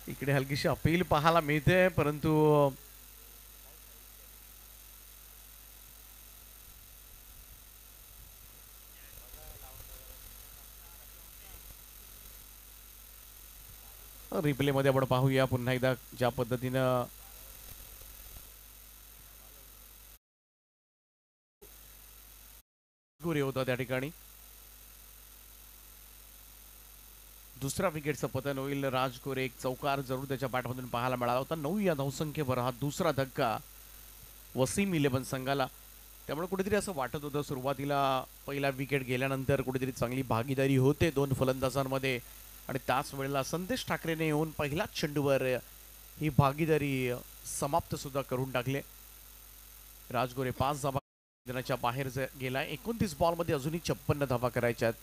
इकडे हलकीशी अपील पाहायला मिळते, परंतु रिप्ले मध्ये आपण पाहूया पुन्हा एकदा ज्या पद्धतीनं गोरे होता त्या ठिकाणी. दुसरा विकेटचं पतन होईल. राज गोरे एक चौकार जरूर त्याच्या बॅटमधून पाहायला मिळाला होता. 9 या धावसंख्येवर हा दुसरा धक्का वसीम 11 संघाला. त्यामुळे कुठेतरी असं वाटत होतं सुरुवातीला पहिला विकेट गेल्यानंतर कुठेतरी चांगली भागीदारी होते दोन फलंदाजांमध्ये, आणि त्याच वेळेला संदेश ठाकरेने येऊन पहिल्याच चेंडूवर ही भागीदारी समाप्त सुद्धा करून टाकले. राजगोरे 5 धावा मैदानाच्या बाहेर गेलाय. 29 बॉलमध्ये अजूनही 56 धावा करायच्या आहेत.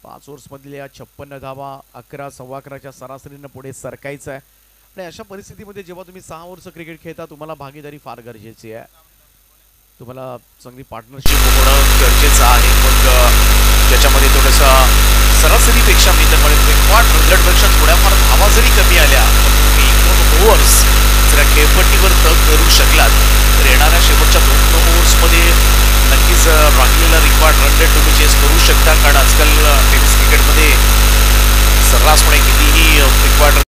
5 ओव्हर्समधल्या 56 धावा 11 सव्वा 11च्या सरासरीनं पुढे सरकायचं आहे. आणि अशा परिस्थितीमध्ये जेव्हा तुम्ही 6 ओव्हरचं क्रिकेट खेळता तुम्हाला भागीदारी फार गरजेची आहे. तुम्हाला चांगली पार्टनरशिप होणं गरजेचं आहे. मग त्याच्यामध्ये थोडंसं सरासरीपेक्षा मी तर म्हणेन रिकॉर्ड रनरेटपेक्षा थोड्याफार धावा जरी कमी आल्या पण तुम्ही 2 ओव्हर्स जर खेळपट्टीवर तग धरू शकलात तर येणाऱ्या शेवटच्या 2 ओव्हर्समध्ये नक्कीच राहिलेला रिकॉर्ड रनरेट तुम्ही चेस करू शकता. कारण आजकाल टेनिस क्रिकेटमध्ये सर्रासपणे कितीही रिकॉर्ड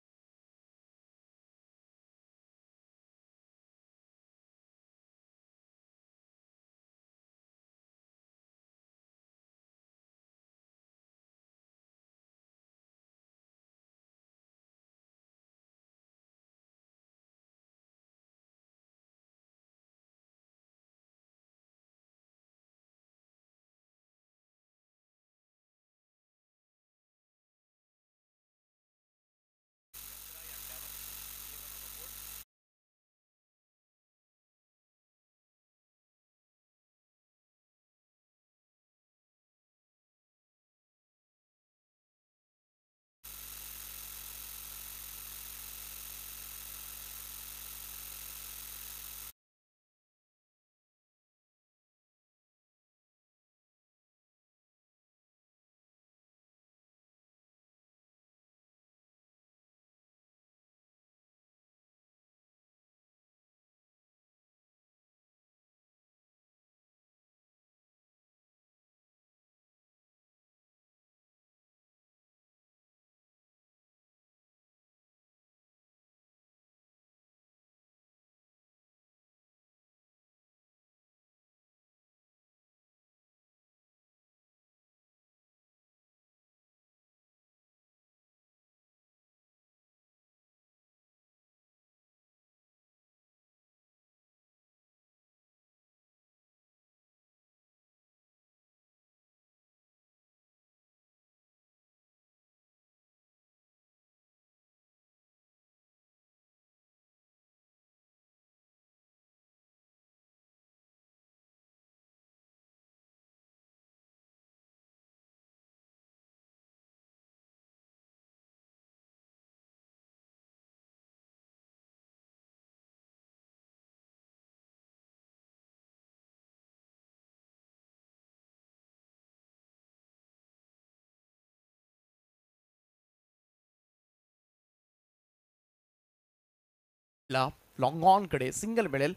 लॉंग ऑन कडे सिंगल मिळेल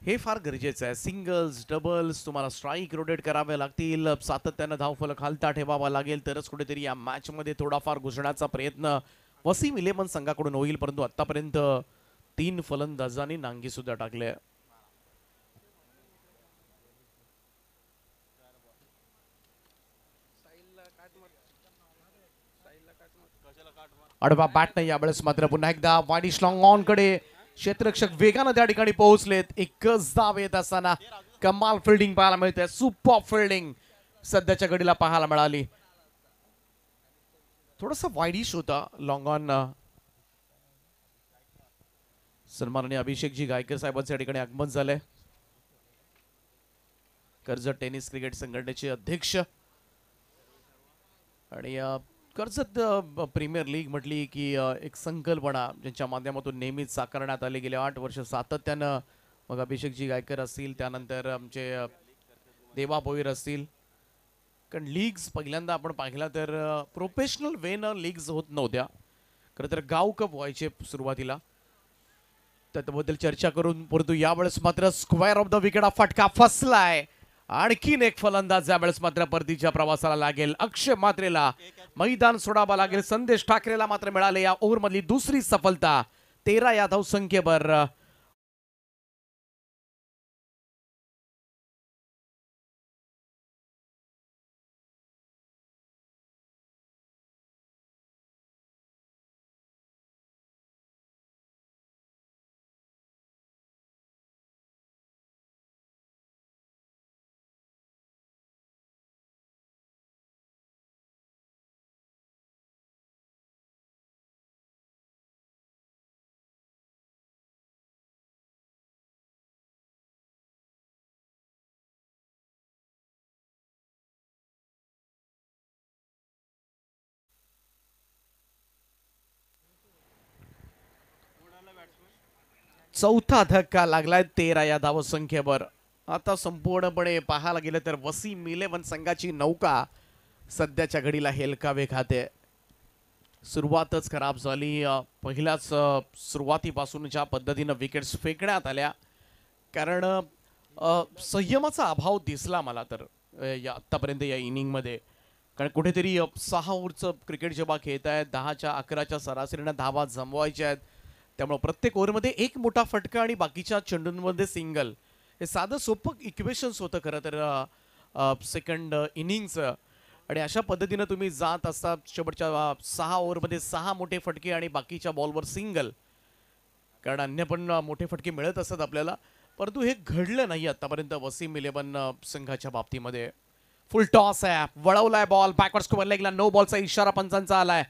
हे फार गरजेचं आहे. सिंगल्स डबल्स तुम्हाला स्ट्राईक रोटेट करावे लागतील. सातत्यानं धावफलक खालता ठेवावा लागेल तरच कुठेतरी या मॅच मध्ये थोडाफार घुसण्याचा प्रयत्न वसीम 11 संघाकडून होईल. परंतु आतापर्यंत 3 फलंदाजांनी नांगी सुद्धा टाकले. अडवा बॅट नाही यावेळेस मात्र पुन्हा एकदा वाईडिश लॉंग ऑन कडे क्षेत्ररक्षक वेगानं त्या ठिकाणी पोहोचलेत. एकच धाव येत असताना कमाल फिल्डिंग पाहायला मिळते. सुपर फिल्डिंग सध्याच्या घडीला पाहायला मिळाली. थोडस वाईडिश होता लॉंग ऑन. सन्माननीय अभिषेकजी गायकर साहेबांच्या ठिकाणी आगमन झालंय. कर्जत टेनिस क्रिकेट संघटनेचे अध्यक्ष आणि कर्जत प्रीमियर लीग म्हटली की एक संकल्पना ज्यांच्या माध्यमातून नेहमीच साकारण्यात आली. गेले 8 वर्ष सातत्यानं मग अभिषेकजी गायकर असतील त्यानंतर आमचे देवा भोईर असतील. कारण लीग्स पहिल्यांदा आपण पाहिला तर प्रोफेशनल वेनं लीग्स होत नव्हत्या. खरं तर गाव कप व्हायचे सुरुवातीला, त्याबद्दल चर्चा करून परंतु यावेळेस मात्र स्क्वेअर ऑफ द विकेट हा फटका फसलाय. आणखीन एक फलंदाज यावेळेस मात्र परतीच्या प्रवासाला लागेल. अक्षय मात्रेला मैदान सोडावा लागेल. संदेश ठाकरेला मात्र मिळाले या ओव्हरमधली दुसरी सफलता. 13 या धावसंख्येवर चौथा धक्का लागलाय 13 या धावसंख्येवर. आता संपूर्णपणे पाहायला गेलं तर वसीम इलेव्हन संघाची नौका सध्याच्या घडीला हेलकावे खाते. सुरुवातच खराब झाली. पहिल्याच सुरुवातीपासून ज्या पद्धतीनं विकेट्स फेकण्यात आल्या, कारण संयमाचा अभाव दिसला मला तर या आतापर्यंत या इनिंगमध्ये. कारण कुठेतरी 6 ओव्हरचं क्रिकेट जेव्हा खेळत आहेत, 10च्या 11च्या सरासरीनं धावा जमवायच्या आहेत, त्यामुळे प्रत्येक ओव्हरमध्ये एक मोठा फटका आणि बाकीच्या चेंडूंमध्ये सिंगल, हे साधं सोपं इक्वेशन्स होतं खरं तर सेकंड इनिंगचं. आणि अशा पद्धतीनं तुम्ही जात असता शेवटच्या 6 ओव्हरमध्ये 6 मोठे फटके आणि बाकीच्या बॉलवर सिंगल, कारण अन्य पण मोठे फटके मिळत असतात आपल्याला, परंतु हे घडलं नाही आतापर्यंत वसीम इलेव्हन संघाच्या बाबतीमध्ये. फुल टॉस आहे, वळवलाय बॉल, बॅकवर्ड स्क्वेअर लेगला नो बॉलचा इशारा पंचांचा आलाय.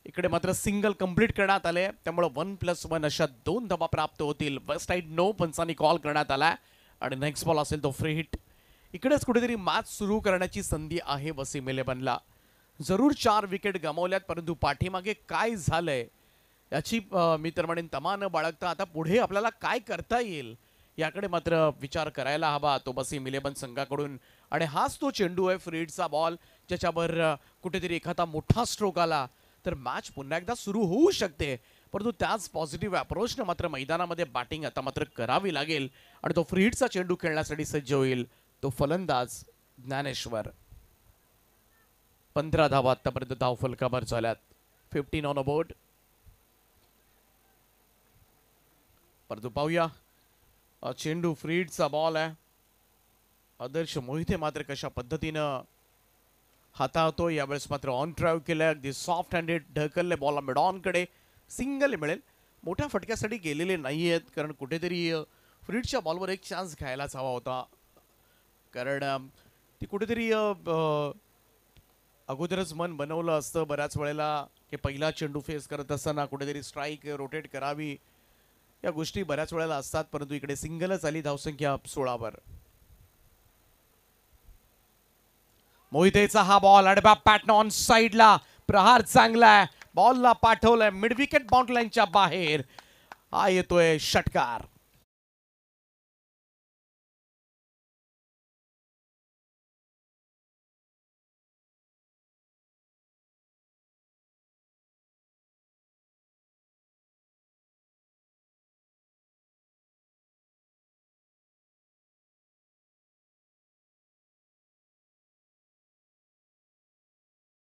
इकडे मात्र सिंगल कंप्लीट करण्यात आले, त्यामुळे 1+1 अशा 2 धावा प्राप्त होतील. वेस्ट साइड नो पंचांनी कॉल करण्यात आलाय आणि नेक्स्ट बॉल असेल तो फ्री हिट. इकडेच कुठेतरी मॅच सुरू करण्याची संधी आहे वसीम इलेव्हनला. जरूर 4 विकेट गमावल्यात, परंतु पाठीमागे काय झालंय याची मी तर म्हणेन तमा न बाळगता आता पुढे आपल्याला काय करता येईल याकडे मात्र विचार करायला हवा तो वसीम इलेव्हन संघाकडून. आणि हाच तो चेंडू आहे, फ्री हिटचा बॉल, ज्याच्यावर कुठेतरी एखादा मोठा स्ट्रोक आला तर मॅच पुन्हा एकदा सुरू होऊ शकते. परंतु त्याच पॉझिटिव्ह अप्रोचनं मात्र मैदानामध्ये बॅटिंग आता मात्र करावी लागेल आणि तो फ्री हिटचा चेंडू खेळण्यासाठी सज्ज होईल तो फलंदाज ज्ञानेश्वर. 15 धावा आतापर्यंत धाव फलकावर झाल्यात. 15 ऑन अ बोर्ड. परंतु पाहूया, चेंडू फ्री हिटचा बॉल आहे. आदर्श मोहिते मात्र कशा पद्धतीनं हाताळतो. यावेळेस मात्र ऑन ड्राईव्ह केलं, अगदी सॉफ्ट हँडेड ढकलले बॉलला मिड ऑन कडे. सिंगल मिळेल, मोठ्या फटक्यासाठी गेलेले नाही आहेत, कारण कुठेतरी फ्री हिटच्या बॉलवर एक चान्स घ्यायलाच हवा होता, कारण ती कुठेतरी अगोदरच मन बनवलं असतं बऱ्याच वेळेला की पहिला चेंडू फेस करत असताना कुठेतरी स्ट्राईक रोटेट करावी, या गोष्टी बऱ्याच वेळेला असतात. परंतु इकडे सिंगलच आली, धावसंख्या 16वर. मोहितेचा हा बॉल अडबा पॅटर्न ऑन साइडला, प्रहार चांगला आहे, बॉलला पाठवलंय मिड विकेट बाउंड्री लाईनच्या बाहेर. हा येतोय षटकार.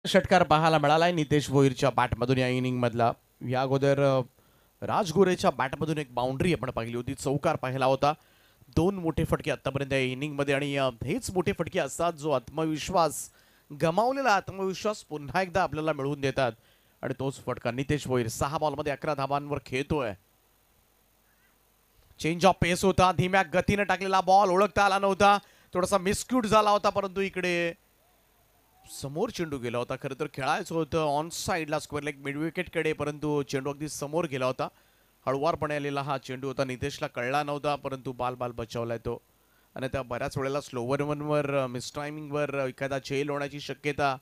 षटकार पाहायला मिळालाय नितेश भोईरच्या बॅटमधून या इनिंग मधला. या अगोदर राजगोरेच्या बॅटमधून एक बाउंड्री आपण पाहिली होती, चौकार पाहिला होता. 2 मोठे फटके आतापर्यंत या इनिंग मध्ये, आणि हेच मोठे फटके असतात जो आत्मविश्वास, गमावलेला आत्मविश्वास पुन्हा एकदा आपल्याला मिळवून देतात. आणि तोच फटका नितेश भोईर 6 बॉलमध्ये 11 धावांवर खेळतोय. चेंज ऑफ पेस होता, धीम्या गतीने टाकलेला बॉल ओळखता आला नव्हता, थोडासा मिसक्यूट झाला होता, परंतु इकडे समोर चेंडू गेला होता. खरं तर खेळायचं होतं ऑन साइडला स्क्वेअर लेग मिड विकेट कडे, परंतु चेंडू अगदी समोर गेला होता. हळुवारपणे आलेला हा चेंडू होता, नितेशला कळला नव्हता, परंतु बाल बचावलाय तो. आणि त्या बऱ्याच वेळेला स्लोवर वनवर मिस टायमिंगवर एखादा झेल होण्याची शक्यता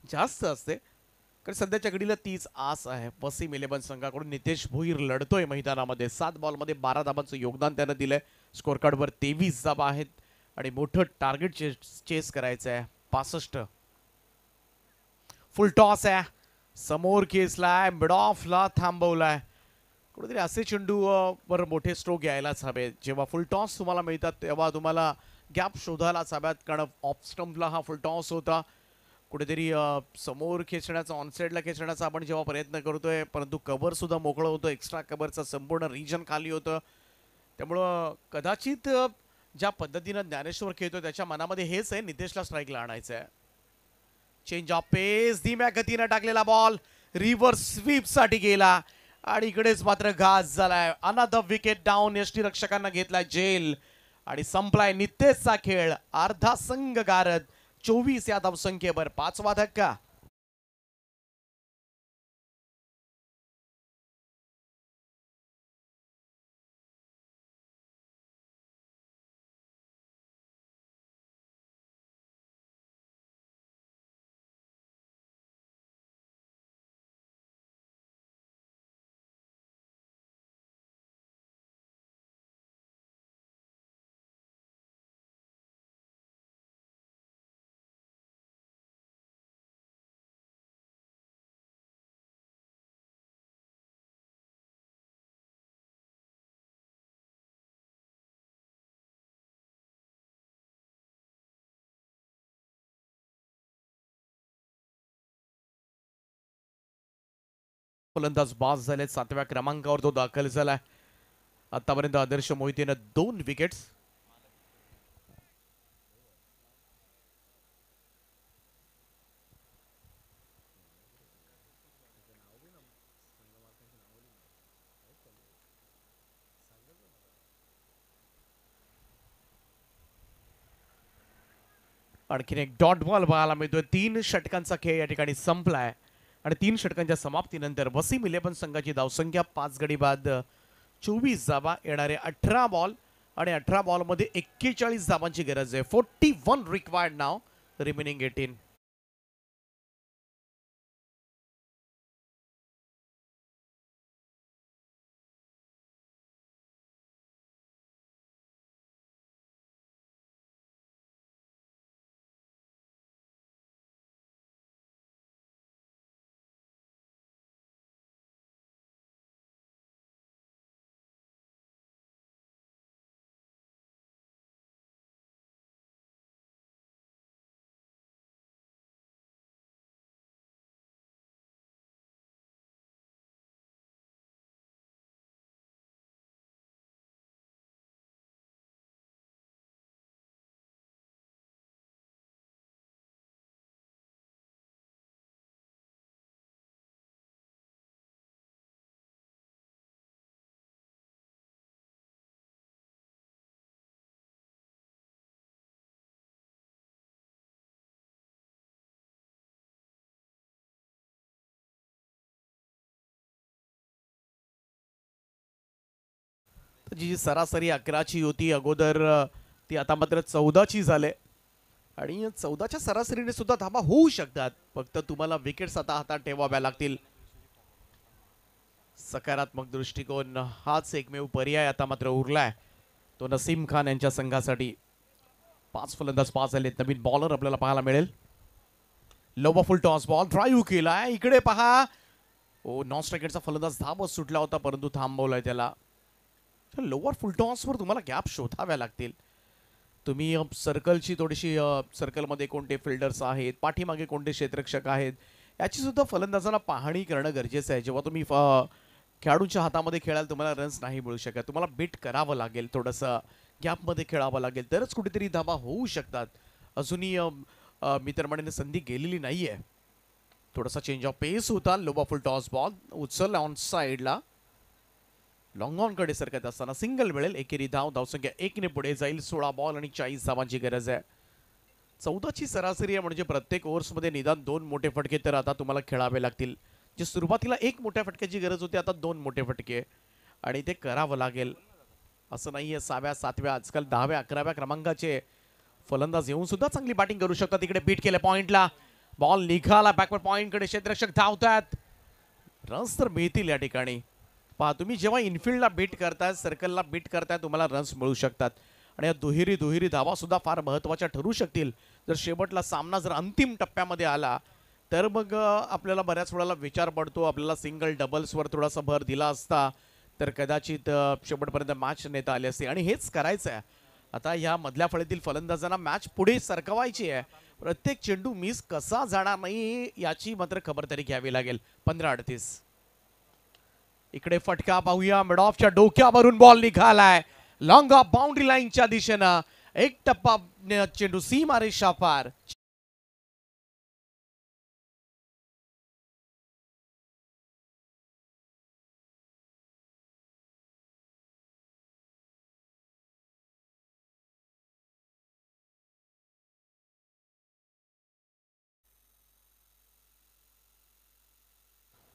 जास्त असते. कारण सध्याच्या घडीला तीच आस आहे वसीम इलेव्हन संघाकडून. नितेश भोईर लढतोय मैदानामध्ये, 7 बॉलमध्ये 12 धाबांचं योगदान त्यानं दिलंय. स्कोअर कार्डवर 23 धाबा आहेत आणि मोठं टार्गेट चेस करायचं आहे, 65. फुल टॉस आहे, समोर खेचलाय, मिड ऑफला थांबवलाय. कुठेतरी असे चेंडू वर मोठे स्ट्रोक यायलाच हवे. जेव्हा फुल टॉस तुम्हाला मिळतात तेव्हा तुम्हाला गॅप शोधायलाच हव्यात, कारण ऑफ स्टंपला हा फुल टॉस होता. कुठेतरी समोर खेचण्याचा, ऑनसाईडला खेचण्याचा आपण जेव्हा प्रयत्न करतोय, परंतु कव्हर सुद्धा मोकळं होतं. एक्स्ट्रा कव्हरचं संपूर्ण रिजन खाली होतं. त्यामुळं कदाचित ज्या पद्धतीनं ज्ञानेश्वर खेळतोय त्याच्या मनामध्ये हेच आहे, नितेशला स्ट्राईकला आणायचं आहे. चेंज ऑफ पेस, धीम्या गतीनं टाकलेला बॉल रिव्हर्स स्वीप साठी गेला आणि इकडेच मात्र घास झालाय. Another wicket down. यष्टीरक्षकांना घेतलाय जेल आणि संपलाय नितेशचा खेळ. अर्धा संघ गारद. 24 या धावसंख्येवर 5वा धक्का. फलंदाज बाज झाले. 7व्या क्रमांकावर तो दाखल झालाय. आतापर्यंत आदर्श मोहितेनं 2 विकेट्स. आणखीन एक डॉट बॉल पाहायला मिळतोय. 3 षटकांचा खेळ या ठिकाणी संपलाय आणि 3 षटकांच्या समाप्तीनंतर वसीम 11 संघाची धावसंख्या 5 गडी बाद 24 धावा. येणारे 18 बॉल आणि 18 बॉलमध्ये 41 धावांची गरज आहे. 41 रिक्वायर्ड नाव, रिमेनिंग 18. जी सरासरी 11ची होती अगोदर, ती आता मात्र 14ची झाले आणि 14च्या सरासरीने सुद्धा धावा होऊ शकतात. फक्त तुम्हाला विकेट्स आता हातात ठेवाव्या लागतील. सकारात्मक दृष्टिकोन हाच एकमेव पर्याय आता मात्र उरलाय, तो नसीम खान यांच्या संघासाठी. 5 फलंदाज पास झालेत. नवीन बॉलर आपल्याला पाहायला मिळेल. लोवा फुल टॉस बॉल ड्राईव्ह केलाय. इकडे पहा, ओ नॉन स्ट्रायकरचा फलंदाज धावत सुटला होता परंतु थांबवलाय त्याला. लोअर फुल टॉसवर तुम्हाला गॅप शोधाव्या लागतील. तुम्ही सर्कलची थोडीशी, सर्कलमध्ये कोणते फिल्डर्स आहेत, पाठीमागे कोणते क्षेत्ररक्षक आहेत, याची सुद्धा फलंदाजांना पाहणी करणं गरजेचं आहे. जेव्हा तुम्ही खेळाडूंच्या हातामध्ये खेळाल तुम्हाला रन्स नाही मिळू शकत. तुम्हाला बीट करावं लागेल, थोडंसं गॅपमध्ये खेळावं लागेल, तरच कुठेतरी धावा होऊ शकतात. अजूनही मी तर म्हणेन संधी गेलेली नाहीये. थोडासा चेंज ऑफ पेस होता. लोवा फुल टॉस बॉल उचलला ऑन साईडला. लॉंग ऑन कडे सरकत असताना सिंगल मिळेल. एकेरी धावसंख्या 1 ने पुढे जाईल. 16 बॉल आणि 40 धावांची गरज आहे. 14ची सरासरी आहे, म्हणजे प्रत्येक ओव्हर्समध्ये निदान 2 मोठे फटके तर आता तुम्हाला खेळावे लागतील. जे सुरुवातीला 1 मोठ्या फटक्याची गरज होती, आता 2 मोठे फटके, आणि ते करावं लागेल. असं नाहीये 6व्या 7व्या, आजकाल 10व्या 11व्या क्रमांकाचे फलंदाज येऊन सुद्धा चांगली बॅटिंग करू शकतात. इकडे बीट केलं पॉइंटला. बॉल निघाला बॅकवर्ड पॉइंटकडे. क्षेत्ररक्षक धावतात. रन्स तर मिळतील या ठिकाणी. पहा, तुम्ही जेव्हा इनफिल्डला बीट करताय, सर्कलला बीट करताय, तुम्हाला रन्स मिळू शकतात. आणि या दुहेरी धावा सुद्धा फार महत्त्वाच्या ठरू शकतील. जर शेवटला सामना जर अंतिम टप्प्यामध्ये आला तर मग आपल्याला बऱ्याच वेळेला विचार पडतो, आपल्याला सिंगल डबल्सवर थोडासा भर दिला असता तर कदाचित शेवटपर्यंत मॅच नेता आली असती. आणि हेच करायचं आहे आता. ह्या मधल्या फळीतील फलंदाजांना मॅच पुढे सरकवायची आहे. प्रत्येक चेंडू मिस कसा जाणार नाही याची मात्र खबरदारी घ्यावी लागेल. 15-38. इकडे फटका पाहूया. मिड ऑफच्या डोक्यावरून बॉल निघालाय लॉंग ऑफ बाउंड्री लाईनच्या दिशेनं. एक टप्पा चेंडू सीमा रेषा पार.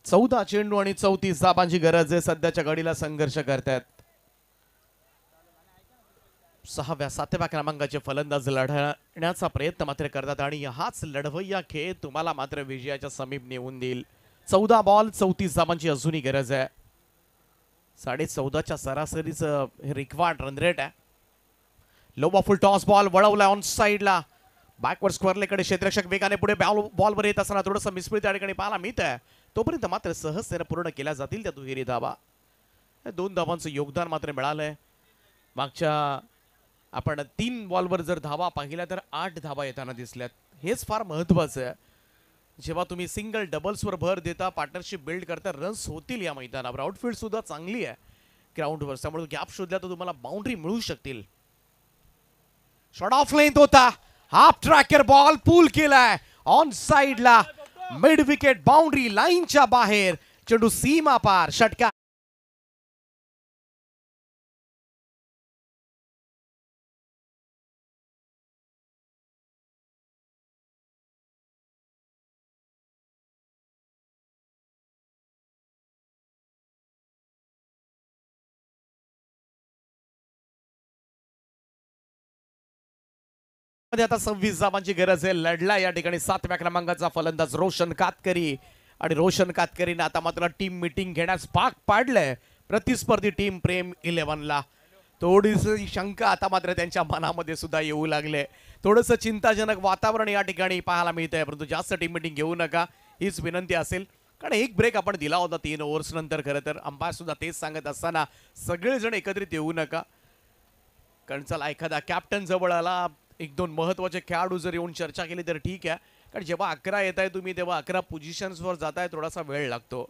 चौदा चेंडू आणि 34 धावांची गरज आहे. सध्याच्या घडीला संघर्ष करतात 6व्या 7व्या क्रमांकाचे फलंदाज लढण्याचा प्रयत्न मात्र करतात आणि हाच लढवय्या खेळ तुम्हाला मात्र विजयाच्या समीप नेऊन देईल. 14 बॉल 34 धावांची अजूनही गरज आहे. 14.5च्या सरासरीचं रिक्वायर्ड रन रेट आहे. लो फुल टॉस बॉल वळवला ऑन साइडला. बॅकवर्ड स्क्वेअरलेकडे क्षेत्ररक्षक वेगाने पुढे बॉलवर येत असताना थोडंसं मिसप्रीत त्या ठिकाणी पाहायला मिळत आहे. तोपर्यंत मात्र सहजतेने पूर्ण केल्या जातील त्या दुहेरी धावा. 2 धावांचं योगदान मात्र मिळालंय. मागच्या आपण 3 बॉलवर जर धावा पाहिल्या तर 8 धावा येताना दिसल्यात. हेच फार महत्वाचं आहे. जेव्हा तुम्ही सिंगल डबल्सवर भर देता, पार्टनरशिप बिल्ड करता, रन्स होतील या मैदानावर. आउटफील्ड सुद्धा चांगली आहे ग्राउंडवर, त्यामुळे गॅप शोधल्या तर तुम्हाला बाउंड्री मिळू शकतील. शॉट ऑफ लेंथ होता. हाफ ट्रॅकर बॉल पूल केलाय ऑन साइडला. मिड विकेट बाउंड्री लाईनच्या बाहेर. चेंडू सीमा पार. षटकार आता 26 धावांची गरज आहे. लढला या ठिकाणी 7व्या क्रमांकाचा फलंदाज रोशन कातकरी. आणि रोशन कातकरीने आता मात्र टीम मीटिंग घेण्यास भाग पाडलंय प्रतिस्पर्धी टीम प्रेम 11ला. थोडीशी शंका आता मात्र त्यांच्या मनामध्ये सुद्धा येऊ लागले. थोडंसं चिंताजनक वातावरण या ठिकाणी पाहायला मिळतंय. परंतु जास्त टीम मीटिंग घेऊ नका हीच विनंती असेल. कारण एक ब्रेक आपण दिला होता 3 ओव्हर्स नंतर. खरं तर अंपायर सुद्धा तेच सांगत असताना सगळेजण एकत्रित येऊ नका. कारण चला एखादा कॅप्टन जवळ आला, 1-2 महत्वाचे खेळाडू जर येऊन चर्चा केली तर ठीक आहे. कारण जेव्हा 11 येत आहे तुम्ही तेव्हा 11 पोझिशन्सवर जाताय, थोडासा वेळ लागतो.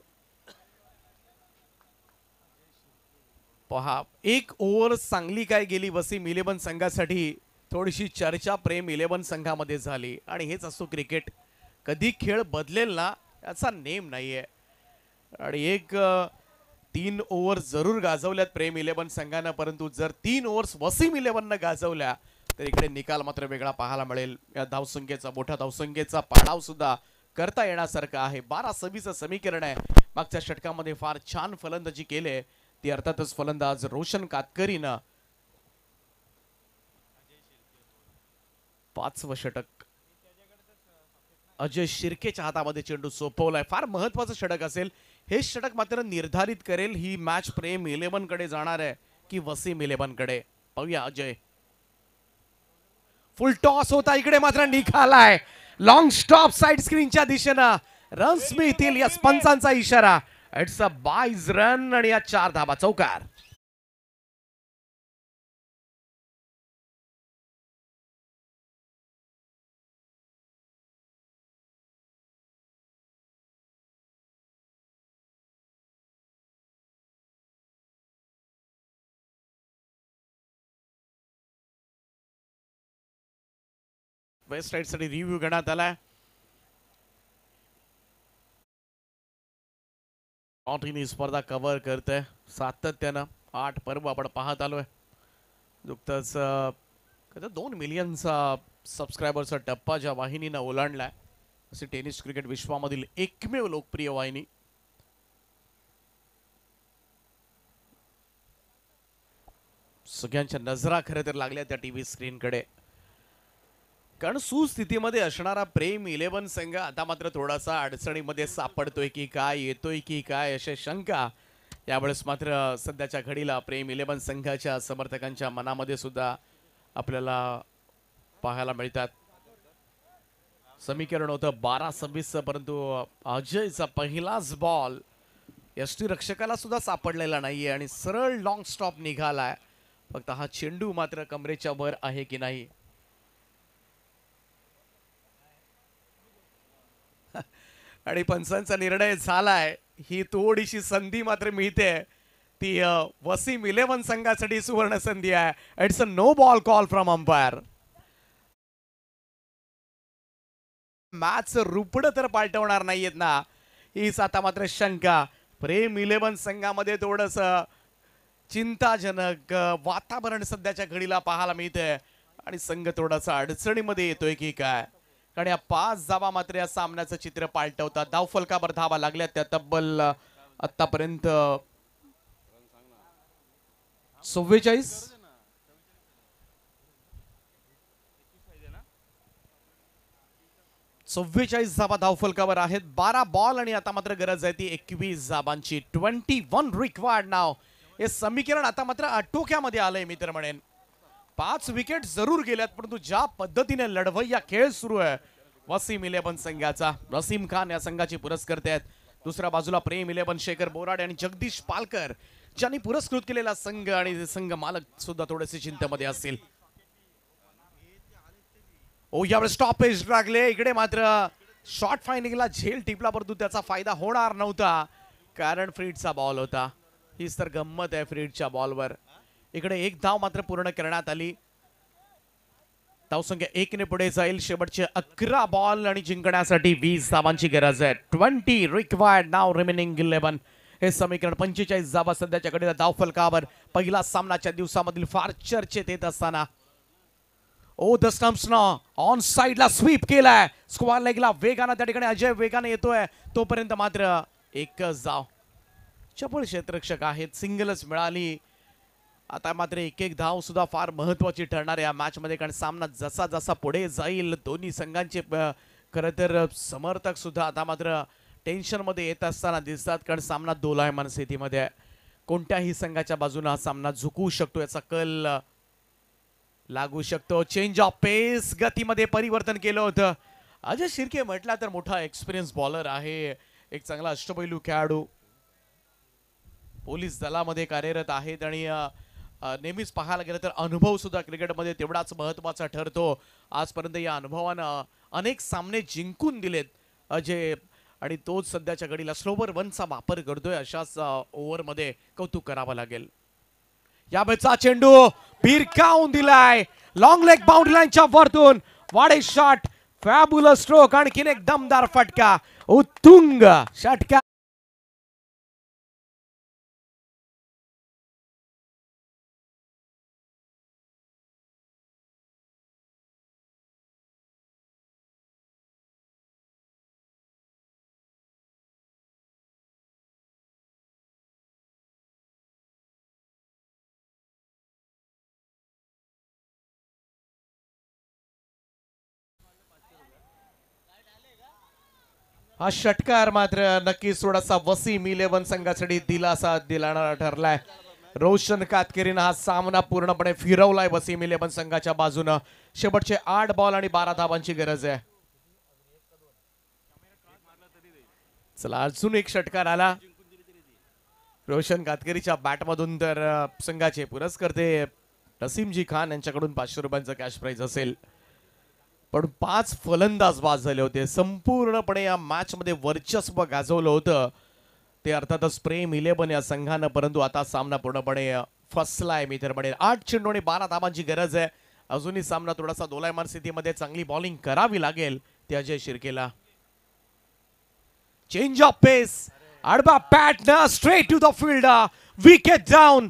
पहा 1 ओव्हर चांगली काय गेली वसीम 11 संघासाठी. थोडीशी चर्चा प्रेम 11 संघामध्ये झाली. आणि हेच असतो क्रिकेट. कधी खेळ बदलेल ना याचा नेम नाहीये. आणि 3 ओव्हर जरूर गाजवल्यात प्रेम 11 संघानं. परंतु जर 3 ओव्हर्स वसीम 11नं गाजवल्या तर इकडे निकाल मात्र वेगळा पाहायला मिळेल. या धावसंख्येचा मोठ्या धावसंख्येचा पाडाव सुद्धा करता येण्यासारखा आहे. 12-26 समीकरण आहे. मागच्या षटकामध्ये फार छान फलंदाजी केले ती अर्थातच फलंदाज रोशन कातकरीनं. 5वं षटक अजय शिर्केच्या हातामध्ये चेंडू सोपवलाय. फार महत्वाचं षटक असेल. हे षटक मात्र निर्धारित करेल ही मॅच प्रेम 11 कडे जाणार आहे की वसीम 11 कडे. पाहूया अजय. फुल टॉस होता. इकडे मात्र निघालाय लॉंग स्टॉप साइड स्क्रीनच्या दिशेनं. रन्स मिळतील या पंचांचा इशारा. इट्स अ बायज रन आणि या 4 धावा. चौकार. वेस्ट साइड साठी रिव्ह्यू घेण्यात आलाय. ही स्पर्धा कव्हर करते सातत्यानं. 8 पर्व आपण पाहत आलोय. नुकतंच 2 मिलियनचा सबस्क्रायबरचा टप्पा ज्या वाहिनीनं ओलांडलाय. असे टेनिस क्रिकेट विश्वामधील एकमेव लोकप्रिय वाहिनी. सगळ्यांच्या नजरा खरं तर लागल्या त्या टीव्ही स्क्रीनकडे. कारण सुस्थितीमध्ये असणारा प्रेम 11 संघ आता मात्र थोडासा अडचणीमध्ये सापडतोय की काय, येतोय की काय अशा शंका यावेळेस मात्र सध्याच्या घडीला प्रेम 11 संघाच्या समर्थकांच्या मनामध्ये सुद्धा आपल्याला पाहायला मिळतात. समीकरण होतं 12-26, परंतु अजयचा पहिलाच बॉल यष्टीरक्षकाला सुद्धा सापडलेला नाहीये आणि सरळ लॉंग स्टॉप निघालाय. फक्त हा चेंडू मात्र कमरेच्या वर आहे की नाही. आणि पंचांचा निर्णय झालाय. ही थोडीशी संधी मात्र मिळते, ती वसीम 11 संघासाठी सुवर्ण संधी आहे. It's a no ball call from umpire. Match रुपड तर पालटवणार नाहीयेत ना, हीच आता मात्र शंका. प्रेम 11 संघामध्ये थोडस चिंताजनक वातावरण सध्याच्या घडीला पाहायला मिळतंय आणि संघ थोडासा अडचणीमध्ये येतोय की काय. कारण या 5 धावा मात्र या सामन्याचं चित्र पालटवतात. धाव फलकावर धावा लागल्या त्या तब्बल आतापर्यंत 44 धावा धाव फलकावर आहेत. 12 बॉल आणि आता मात्र गरज आहे ती 21 धावांची. 21 रिक्वायर्ड नाव. हे समीकरण आता मात्र आटोक्यामध्ये आलंय मी तर म्हणेन. 5 विकेट जरूर गेल्यात, परंतु ज्या पद्धतीने लढवय्या खेळ सुरू आहे वसीम 11 संघाचा. रसीम खान या संघाची पुरस्कर्ते आहेत. दुसऱ्या बाजूला प्रेम 11, शेखर बोराडे आणि जगदीश पालकर ज्यांनी पुरस्कृत केलेला संघ आणि संघ मालक सुद्धा थोडेसे चिंतेमध्ये असतील. यावेळेस स्टॉपेज लागले. इकडे मात्र शॉर्ट फायनिंगला झेल टिपला, परंतु त्याचा फायदा होणार नव्हता कारण फ्रीडचा बॉल होता. हीच तर गंमत आहे फ्रीडच्या बॉलवर. इकडे 1 धाव मात्र पूर्ण करण्यात आली. धावसंख्या 1 ने पुढे जाईल. शेवटचे 11 बॉल आणि जिंकण्यासाठी 20 धावांची गरज आहे. 20 रिक्वायर्ड नाव रिमेनिंग 11. हे समीकरण 45 धावा सध्याच्या घडीला धाव फलकावर. पहिला सामनाच्या दिवसामधील फार चर्चेत येत असताना द स्टंप्सनं ऑन साइडला स्वीप केलाय. स्क्वेअर लेगला वेगानं त्या ठिकाणी अजय वेगाने येतोय. तोपर्यंत मात्र एकच धाव. चपळ क्षेत्ररक्षक आहेत, सिंगलच मिळाली. आता मात्र एक धाव सुद्धा फार महत्वाची ठरणार या मॅच मध्ये, कारण सामना जसा जसा पुढे जाईल दोन्ही संघांचे खरं तर समर्थक सुद्धा आता मात्र टेन्शन मध्ये येत असताना दिसतात, कारण सामना दोलायमान स्थितीमध्ये आहे. कोणत्याही संघाच्या बाजूने हा सामना झुकू शकतो याचा कल लागू शकतो. चेंज ऑफ पेस, गतीमध्ये परिवर्तन केलं होतं. अजय शिर्के म्हटला तर मोठा एक्सपिरियन्स बॉलर आहे, एक चांगला अष्टपैलू खेळाडू, पोलीस दलामध्ये कार्यरत आहेत आणि नेहमीच पाहायला गेलं तर अनुभव सुद्धा क्रिकेटमध्ये तेवढाच महत्त्वाचा ठरतो. आजपर्यंत या अनुभवानं अनेक सामने जिंकून दिलेत अजय, आणि तोच सध्याच्या घडीला स्लोवर 1चा वापर करतोय. अशाच ओव्हरमध्ये कौतुक करावं लागेल. यावेळचा चेंडू भिरकावून दिलाय लॉंग लेग बाउंड्री लाईनच्या वरतून. वाडे शॉट, फॅब्युलस स्ट्रोक, आणखीन एक दमदार फटका, उत्तुंग षटका. हा षटकार मात्र नक्कीच थोडासा वसीम 11 संघासाठी दिलासा दिलाना ठरलाय. रोशन कातकरीनं हा सामना पूर्णपणे फिरवलाय वसीम 11 संघाच्या बाजूनं. शेवटचे 8 बॉल आणि 12 धावांची गरज आहे. चला अजून एक षटकार आला रोशन कातकरीच्या बॅटमधून. तर संघाचे पुरस्कर्ते नसीमजी खान यांच्याकडून 500 रुपयांचा कॅश प्राइज असेल. पण 5 फलंदाज बाद झाले होते. संपूर्णपणे या मॅच मध्ये वर्चस्व गाजवलं होतं ते अर्थातच प्रेम 11 या संघानं, परंतु आता सामना पूर्णपणे फसलाय मी तर म्हणेन. 8 चेंडू आणि 12 धावांची गरज आहे. अजूनही सामना थोडासा दोलायमान स्थितीमध्ये, चांगली बॉलिंग करावी लागेल ते अजय शिर्केला. चेंज ऑफ पेस, आडवा पॅट न straight to the field, wicket down.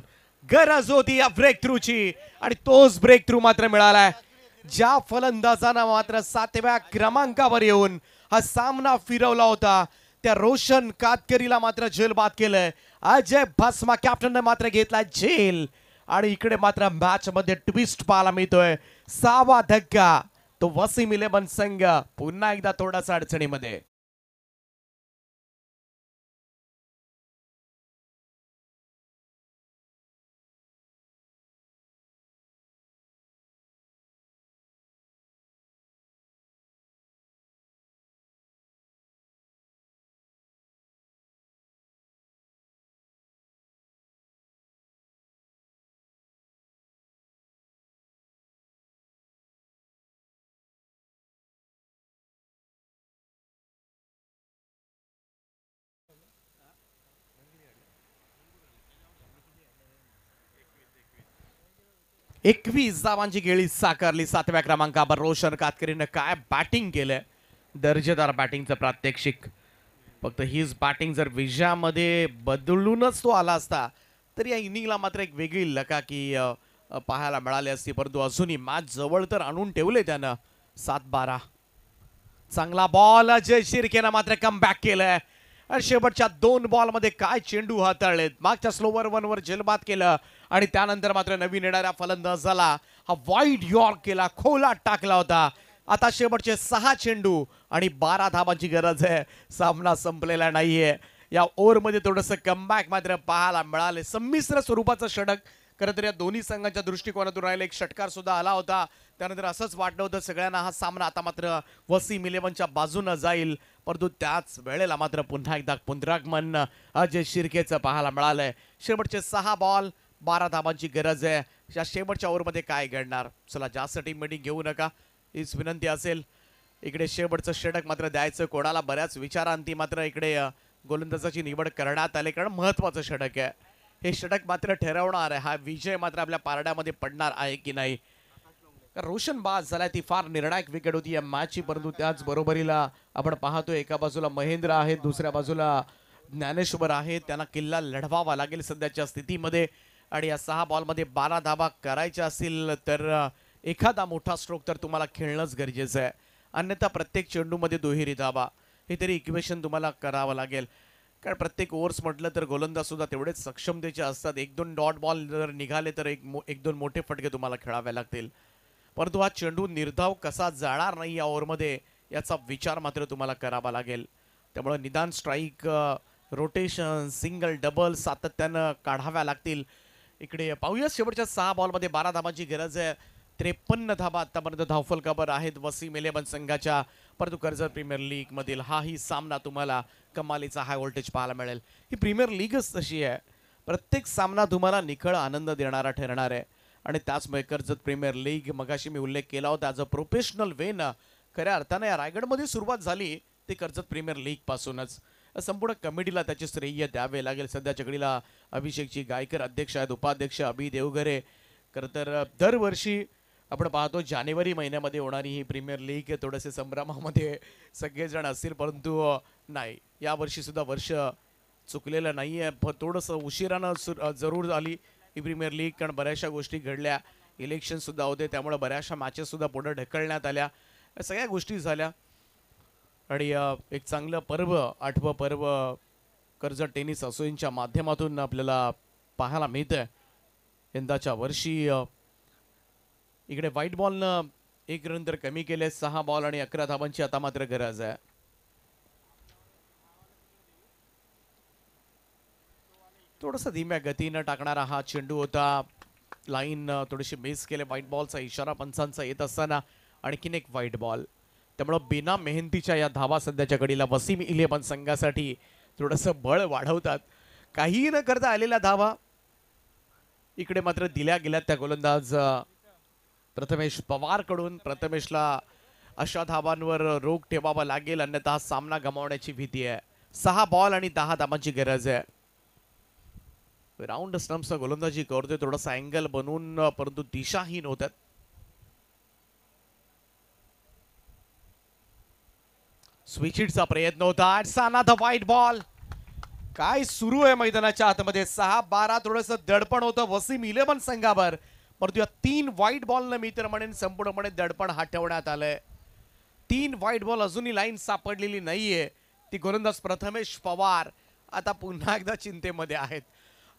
गरज होती या ब्रेक थ्रूची आणि तोच ब्रेक थ्रू मात्र मिळालाय. ज्या फलंदाजांना मात्र 7व्या क्रमांकावर येऊन हा सामना फिरवला होता त्या रोशन कातकरीला मात्र झेलबाद केलंय. अजय भस्मा कॅप्टनने मात्र घेतला झेल आणि इकडे मात्र मॅच मध्ये ट्विस्ट पाहायला मिळतोय. 6वा धक्का, तो वसीम 11 संघ पुन्हा एकदा थोडासा अडचणीमध्ये. 21 धावांची खेळी साकारली 7व्या क्रमांकावर रोशन कातकरीनं काय बॅटिंग केलंय. दर्जेदार बॅटिंगचं प्रात्यक्षिक. फक्त हीच बॅटिंग जर विजयामध्ये बदलूनच तो आला असता तर या इनिंगला मात्र एक वेगळी लकाकी पाहायला मिळाली असती. परंतु अजूनही मॅच जवळ तर आणून ठेवले त्यानं. 7-12 चांगला बॉल. अजय शिर्केनं मात्र कमबॅक केलंय आणि शेवटच्या 2 बॉलमध्ये काय चेंडू हाताळलेत. मागच्या स्लोवर 1वर झेलबाद केलं आणि त्यानंतर मात्र नवीन येणाऱ्या फलंदाजाला हा वाईड यॉर्क केला, खोलात टाकला होता. आता शेवटचे 6 चेंडू आणि 12 धावांची गरज आहे. सामना संपलेला नाहीये. या ओव्हरमध्ये थोडंसं कमबॅक मात्र पाहायला मिळाले. संमिश्र स्वरूपाचं षटक. खरं तर या दोन्ही संघांच्या दृष्टिकोनातून राहिला एक षटकार सुद्धा आला होता. त्यानंतर असंच वाटलं होतं सगळ्यांना हा सामना आता मात्र वसीम इलेव्हनच्या बाजूनं जाईल. परंतु त्याच वेळेला मात्र पुन्हा एकदा पुनरागमन अजय शिर्केचं पाहायला मिळालंय. शेवटचे 6 बॉल 12 धावांची गरज आहे. या शेवटच्या ओव्हरमध्ये काय घडणार. चला जास्त टीम मीटिंग घेऊ नका हीच विनंती असेल. इकडे शेवटचं षटक मात्र द्यायचं कोणाला बऱ्याच विचारांती मात्र इकडे गोलंदाजाची निवड करण्यात आली कारण महत्वाचं षटक आहे. हे षटक मात्र ठरवणार आहे हा विजय मात्र आपल्या पारड्यामध्ये पडणार आहे की नाही. रोशन बाद झाला ती फार निर्णायक विकेट होती या मॅचची. परंतु त्याच बरोबरीला आपण पाहतोय एका बाजूला महेंद्र आहेत, दुसऱ्या बाजूला ज्ञानेश्वर आहेत. त्यांना किल्ला लढवावा लागेल सध्याच्या स्थितीमध्ये. आणि या 6 बॉलमध्ये 12 धावा करायच्या असतील तर एखादा मोठा स्ट्रोक तर तुम्हाला खेळणंच गरजेचं आहे. अन्यथा प्रत्येक चेंडूमध्ये दुहेरी धावा हे तरी इक्वेशन तुम्हाला करावं लागेल. कारण प्रत्येक ओव्हर्स म्हटलं तर गोलंदाज सुद्धा तेवढेच सक्षमतेचे असतात. 1-2 डॉट बॉल जर निघाले तर 1-2 मोठे फटके तुम्हाला खेळावे लागतील. परंतु हा चेंडू निर्धाव कसा जाणार नाही या ओव्हरमध्ये याचा विचार मात्र तुम्हाला करावा लागेल. त्यामुळे निदान स्ट्राईक, रोटेशन, सिंगल, डबल सातत्यानं काढाव्या लागतील. इकडे पाहूया शेवटच्या 6 बॉलमध्ये 12 धावांची गरज आहे. 53 धावा आतापर्यंत धावफलकावर आहेत वसीम इलेव्हन संघाच्या. परंतु कर्जत प्रीमियर लीग मधील हाही सामना तुम्हाला कमालीचा हाय व्होल्टेज पाहायला मिळेल. ही प्रीमियर लीगच तशी आहे. प्रत्येक सामना तुम्हाला निखळ आनंद देणारा ठरणार आहे. आणि त्याचमुळे कर्जत प्रीमियर लीग मगाशी मी उल्लेख केला होता ॲज अ प्रोफेशनल वेन खऱ्या अर्थाने या रायगडमध्ये सुरुवात झाली ते कर्जत प्रीमियर लीग पासूनच. संपूर्ण कमिटीला त्याचे श्रेय द्यावे लागेल. सध्याच्या घडीला अभिषेकजी गायकर अध्यक्ष आहेत, उपाध्यक्ष अभि देवघरे. खरं तर दरवर्षी आपण पाहतो जानेवारी महिन्यामध्ये होणारी ही प्रीमियर लीग थोडेसे संभ्रमामध्ये सगळेजण असतील. परंतु नाही, यावर्षी सुद्धा वर्ष चुकलेलं नाही आहे. थोडंसं उशिरानं जरूर आली ही प्रीमियर लीग कारण बऱ्याचशा गोष्टी घडल्या. इलेक्शन सुद्धा होते त्यामुळे बऱ्याचशा मॅचेस सुद्धा पुढे ढकलण्यात आल्या. या सगळ्या गोष्टी झाल्या आणि एक चांगलं पर्व 8वं पर्व कर्जत टेनिस असोसिएशनच्या माध्यमातून आपल्याला पाहायला मिळतंय यंदाच्या वर्षी. इकडे व्हाईट बॉलनं 1 रन तर कमी केले. 6 बॉल आणि 11 धावांची आता मात्र गरज आहे. थोडंसं धीम्या गतीनं टाकणारा हा चेंडू होता. लाईन थोडीशी मिस केले. व्हाईट बॉलचा इशारा पंचांचा येत असताना आणखीन एक व्हाईट बॉल. त्यामुळं बिना मेहनतीच्या या धावा सध्याच्या घडीला वसीम इलेव्हन संघासाठी थोडंसं बळ वाढवतात. काहीही न करता आलेल्या धावा इकडे मात्र दिल्या गेल्यात त्या गोलंदाज प्रथमेश पवारकडून. प्रथमेशला अशा धावांवर रोख ठेवावा लागेल अन्यथा हा सामना गमावण्याची भीती आहे. 6 बॉल आणि 10 धावांची गरज आहे. राऊंड स्टंप्सचा गोलंदाजी करतोय थोडासा अँगल बनवून परंतु दिशाहीन होतात. स्विच हिटचा प्रयत्न होता. Another white ball. काय सुरू आहे मैदानाच्या आतमध्ये. 6-12 थोडंसं दडपण होतं वसीम इलेव्हन संघावर. परंतु या 3 व्हाईट बॉलनं मी तर म्हणेन संपूर्णपणे दडपण हटवण्यात आलंय. 3 व्हाईट बॉल अजूनही लाईन सापडलेली नाहीये. ती गोलंदाज प्रथमेश पवार आता पुन्हा एकदा चिंतेमध्ये आहेत.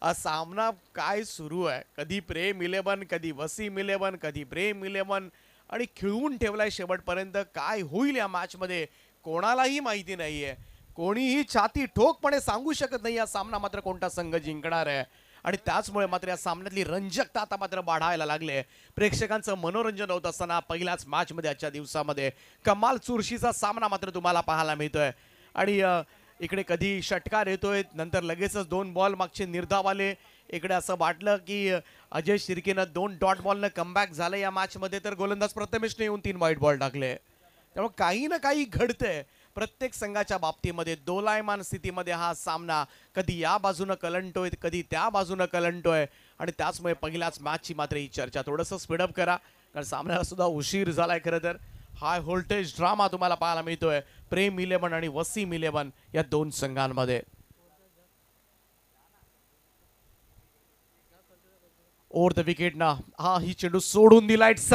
सामना काय सुरू आहे. कधी प्रेम इलेव्हन, कधी वसीम इलेव्हन, कधी प्रेम इलेव्हन आणि खिळवून ठेवलाय शेवटपर्यंत. काय होईल या मॅचमध्ये कोणालाही माहिती नाहीये. कोणीही छाती ठोकपणे सांगू शकत नाही या सामना मात्र कोणता संघ जिंकणार आहे. आणि त्याचमुळे मात्र या सामन्यातली रंजकता आता मात्र वाढायला लागले. प्रेक्षकांचं मनोरंजन होत असताना पहिल्याच मॅचमध्ये आजच्या दिवसामध्ये कमाल चुरशीचा सामना मात्र तुम्हाला पाहायला मिळतोय. आणि इकडे कधी षटकार येतोय नंतर लगेचच 2 बॉल मागचे निर्धाव आले. इकडे असं वाटलं की अजय शिर्केनं 2 डॉट बॉलनं कमबॅक झालं या मॅचमध्ये तर गोलंदाज प्रथमेशने येऊन 3 व्हाईट बॉल टाकले. त्यामुळे काही ना काही घडतंय. प्रत्येक संघाच्या बाबतीमध्ये दोलायमान स्थितीमध्ये हा सामना कधी या बाजूनं कलंटोय कधी त्या बाजूनं कलंटोय आणि त्याचमुळे पहिल्याच मॅचची मात्र ही चर्चा. थोडंसं स्पीडअप करा कारण सामन्याला सुद्धा उशीर झालाय. खरं तर हाय व्होल्टेज ड्रामा तुम्हाला पाहायला मिळतोय प्रेम 11 आणि वसीम 11 या दोन संघांमध्ये. ओव्हर द विकेट ना हा ही चेंडू सोडून दिला. It's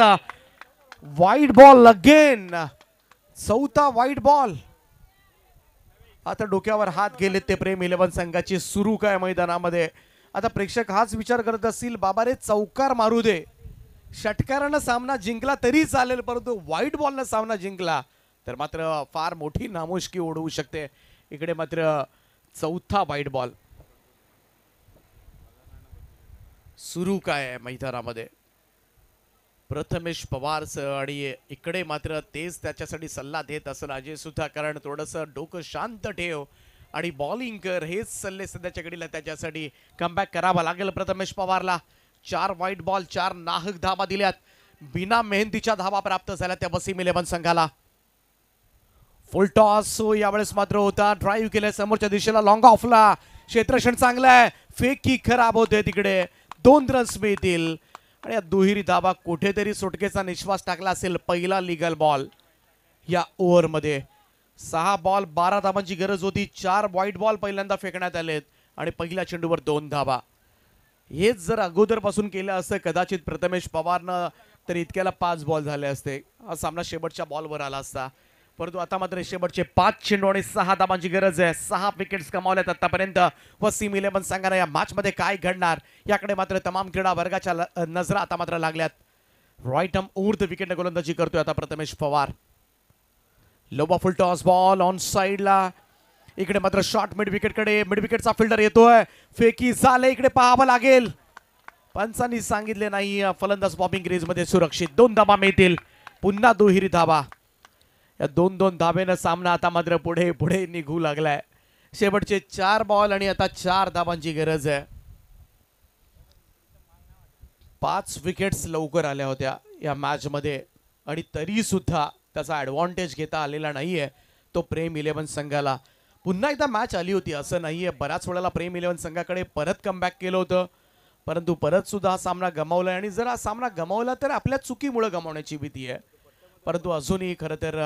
wide ball again. चौथा वाईड बॉल. आता डोक्यावर हात गेलेत ते प्रेम 11 संघाची. सुरू काय मैदानामध्ये. आता प्रेक्षक हाच विचार करत असतील बाबा रे चौकार मारू दे, षटकारानं सामना जिंकला तरी चालेल परंतु वाईट बॉलनं सामना जिंकला तर मात्र फार मोठी नामुष्की ओढवू शकते. इकडे मात्र चौथा वाईट बॉल. सुरू काय आहे मैदानामध्ये. प्रथमेश पवारचं आणि इकडे मात्र तेच त्याच्यासाठी सल्ला देत असं अजय सुद्धा कारण थोडंसं डोकं शांत ठेव आणि बॉलिंग कर हेच सल्ले सध्याच्या घडीला त्याच्यासाठी. कमबॅक करावा लागेल प्रथमेश पवारला. 4 वाईट बॉल 4 नाहक धावा दिल्यात. बिना मेहनतीच्या धावा प्राप्त झाल्या त्या वसीम 11 संघाला. फुल टॉस यावेळेस मात्र होता. ड्राईव्ह केले समोरच्या दिशेला लॉंग ऑफला. क्षेत्ररक्षण चांगलं आहे. फेक किक खराब होते तिकडे. 2 रन्स मिळतील आणि या दुहेरी धावा कुठेतरी सुटकेचा निश्वास टाकला असेल. पहिला लीगल बॉल या ओव्हरमध्ये. 6 बॉल 12 धावांची गरज होती. 4 वाईट बॉल पहिल्यांदा फेकण्यात आलेत आणि पहिल्या चेंडूवर 2 धावा. हेच जर अगोदरपासून केलं असतं कदाचित प्रथमेश पवारनं तर इतक्याला 5 बॉल झाले असते. हा सामना शेवटच्या बॉलवर आला असता परंतु आता मात्र शेवटचे 5 चेंडू आणि 6 धावांची गरज आहे. 6 विकेट्स कमावल्यात आतापर्यंत वसीम 11 संघाने. या मॅच मध्ये काय घडणार याकडे मात्र तमाम क्रीडा वर्गाच्या नजरा आता मात्र लागल्यात. राईट आर्म ओव्हर द विकेटने गोलंदाजी करतोय आता प्रथमेश पवार. लोबा फुल टॉस बॉल ऑन साइडला. इकडे मात्र शॉट मिड विकेट कडे. मिड विकेटचा फिल्डर येतोय. फेकी झाले इकडे पाहावं लागेल. पंचांनी सांगितले नाही फलंदाज बॉबिंग क्रीज मध्ये सुरक्षित. 2 धावा मिळतील. पुन्हा दुहेरी धावा. या 2-2 धावेनं सामना आता मात्र पुढे पुढे निघू लागलाय. शेवटचे 4 बॉल आणि आता 4 धावांची गरज आहे. 5 विकेट्स लवकर आल्या होत्या या मॅच मध्ये आणि तरी सुद्धा त्याचा ऍडव्हान्टेज घेता आलेला नाहीये तो प्रेम 11 संघाला. पुन्हा एकदा मॅच आली होती असं नाहीये. बऱ्याच वेळेला प्रेम 11 संघाकडे परत कमबॅक केलं होतं परंतु परत सुद्धा हा सामना गमावलाय आणि जर हा सामना गमावला तर आपल्या चुकीमुळे गमावण्याची भीती आहे. परंतु अजूनही खरं तर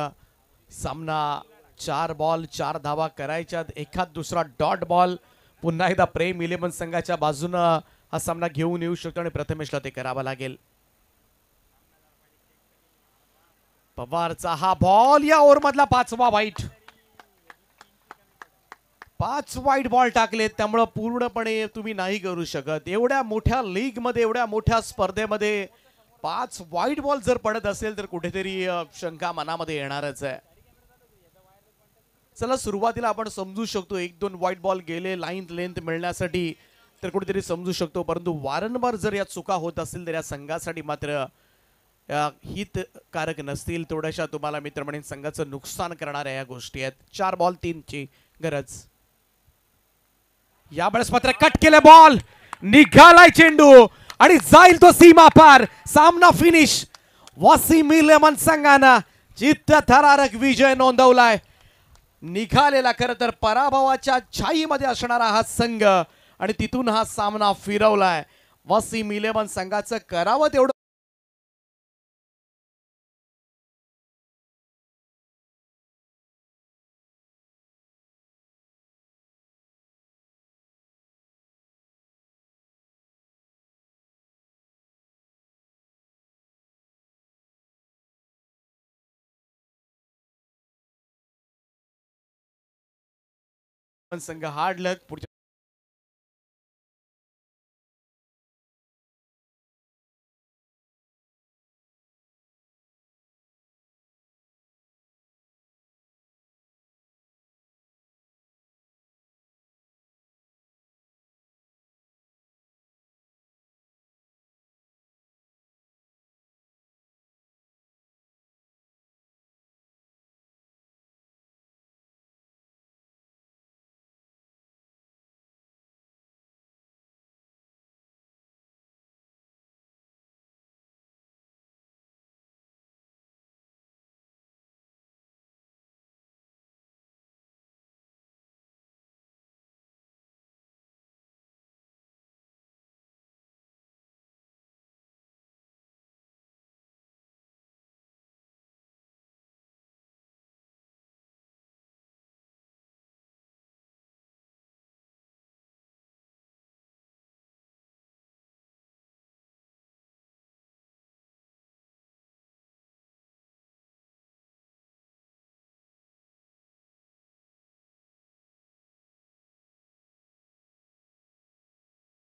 सामना 4 बॉल 4 धावा करायच्यात. एखाद दुसरा डॉट बॉल पुन्हा एकदा प्रेम 11 संघाच्या बाजूनं हा सामना घेऊन येऊ शकतो आणि प्रथमेशला ते करावं लागेल. पवारचा हा बॉल या ओव्हर मधला 5वा वाईट. 5 वाईट बॉल टाकलेत त्यामुळे पूर्णपणे तुम्ही नाही करू शकत. एवढ्या मोठ्या लीग मध्ये एवढ्या मोठ्या स्पर्धेमध्ये 5 वाईट बॉल जर पडत असेल तर कुठेतरी शंका मनामध्ये येणारच आहे. चला सुरुवातीला आपण समजू शकतो 1-2 वाईट बॉल गेले लाईन लेंथ मिळण्यासाठी तर कुठेतरी समजू शकतो परंतु वारंवार जर या चुका होत असतील तर या संघासाठी मात्र हितकारक नसतील. थोड्याशा तुम्हाला मित्रमंडळी संघाचं नुकसान करणाऱ्या या गोष्टी आहेत. 4 बॉल 3 ची गरज. यावेळेस मात्र कट केले बॉल. निघालाय चेंडू आणि जाईल तो सीमा पार. सामना फिनिश. वसीम 11 संघानं चित्तथरारक विजय नोंदवलाय. निघालेला खरं तर पराभवाच्या छाईमध्ये असणारा हा संघ आणि तिथून हा सामना फिरवलाय. वसीम 11 संघाचं करावं तेवढं संघ हार्ड लक. पुढच्या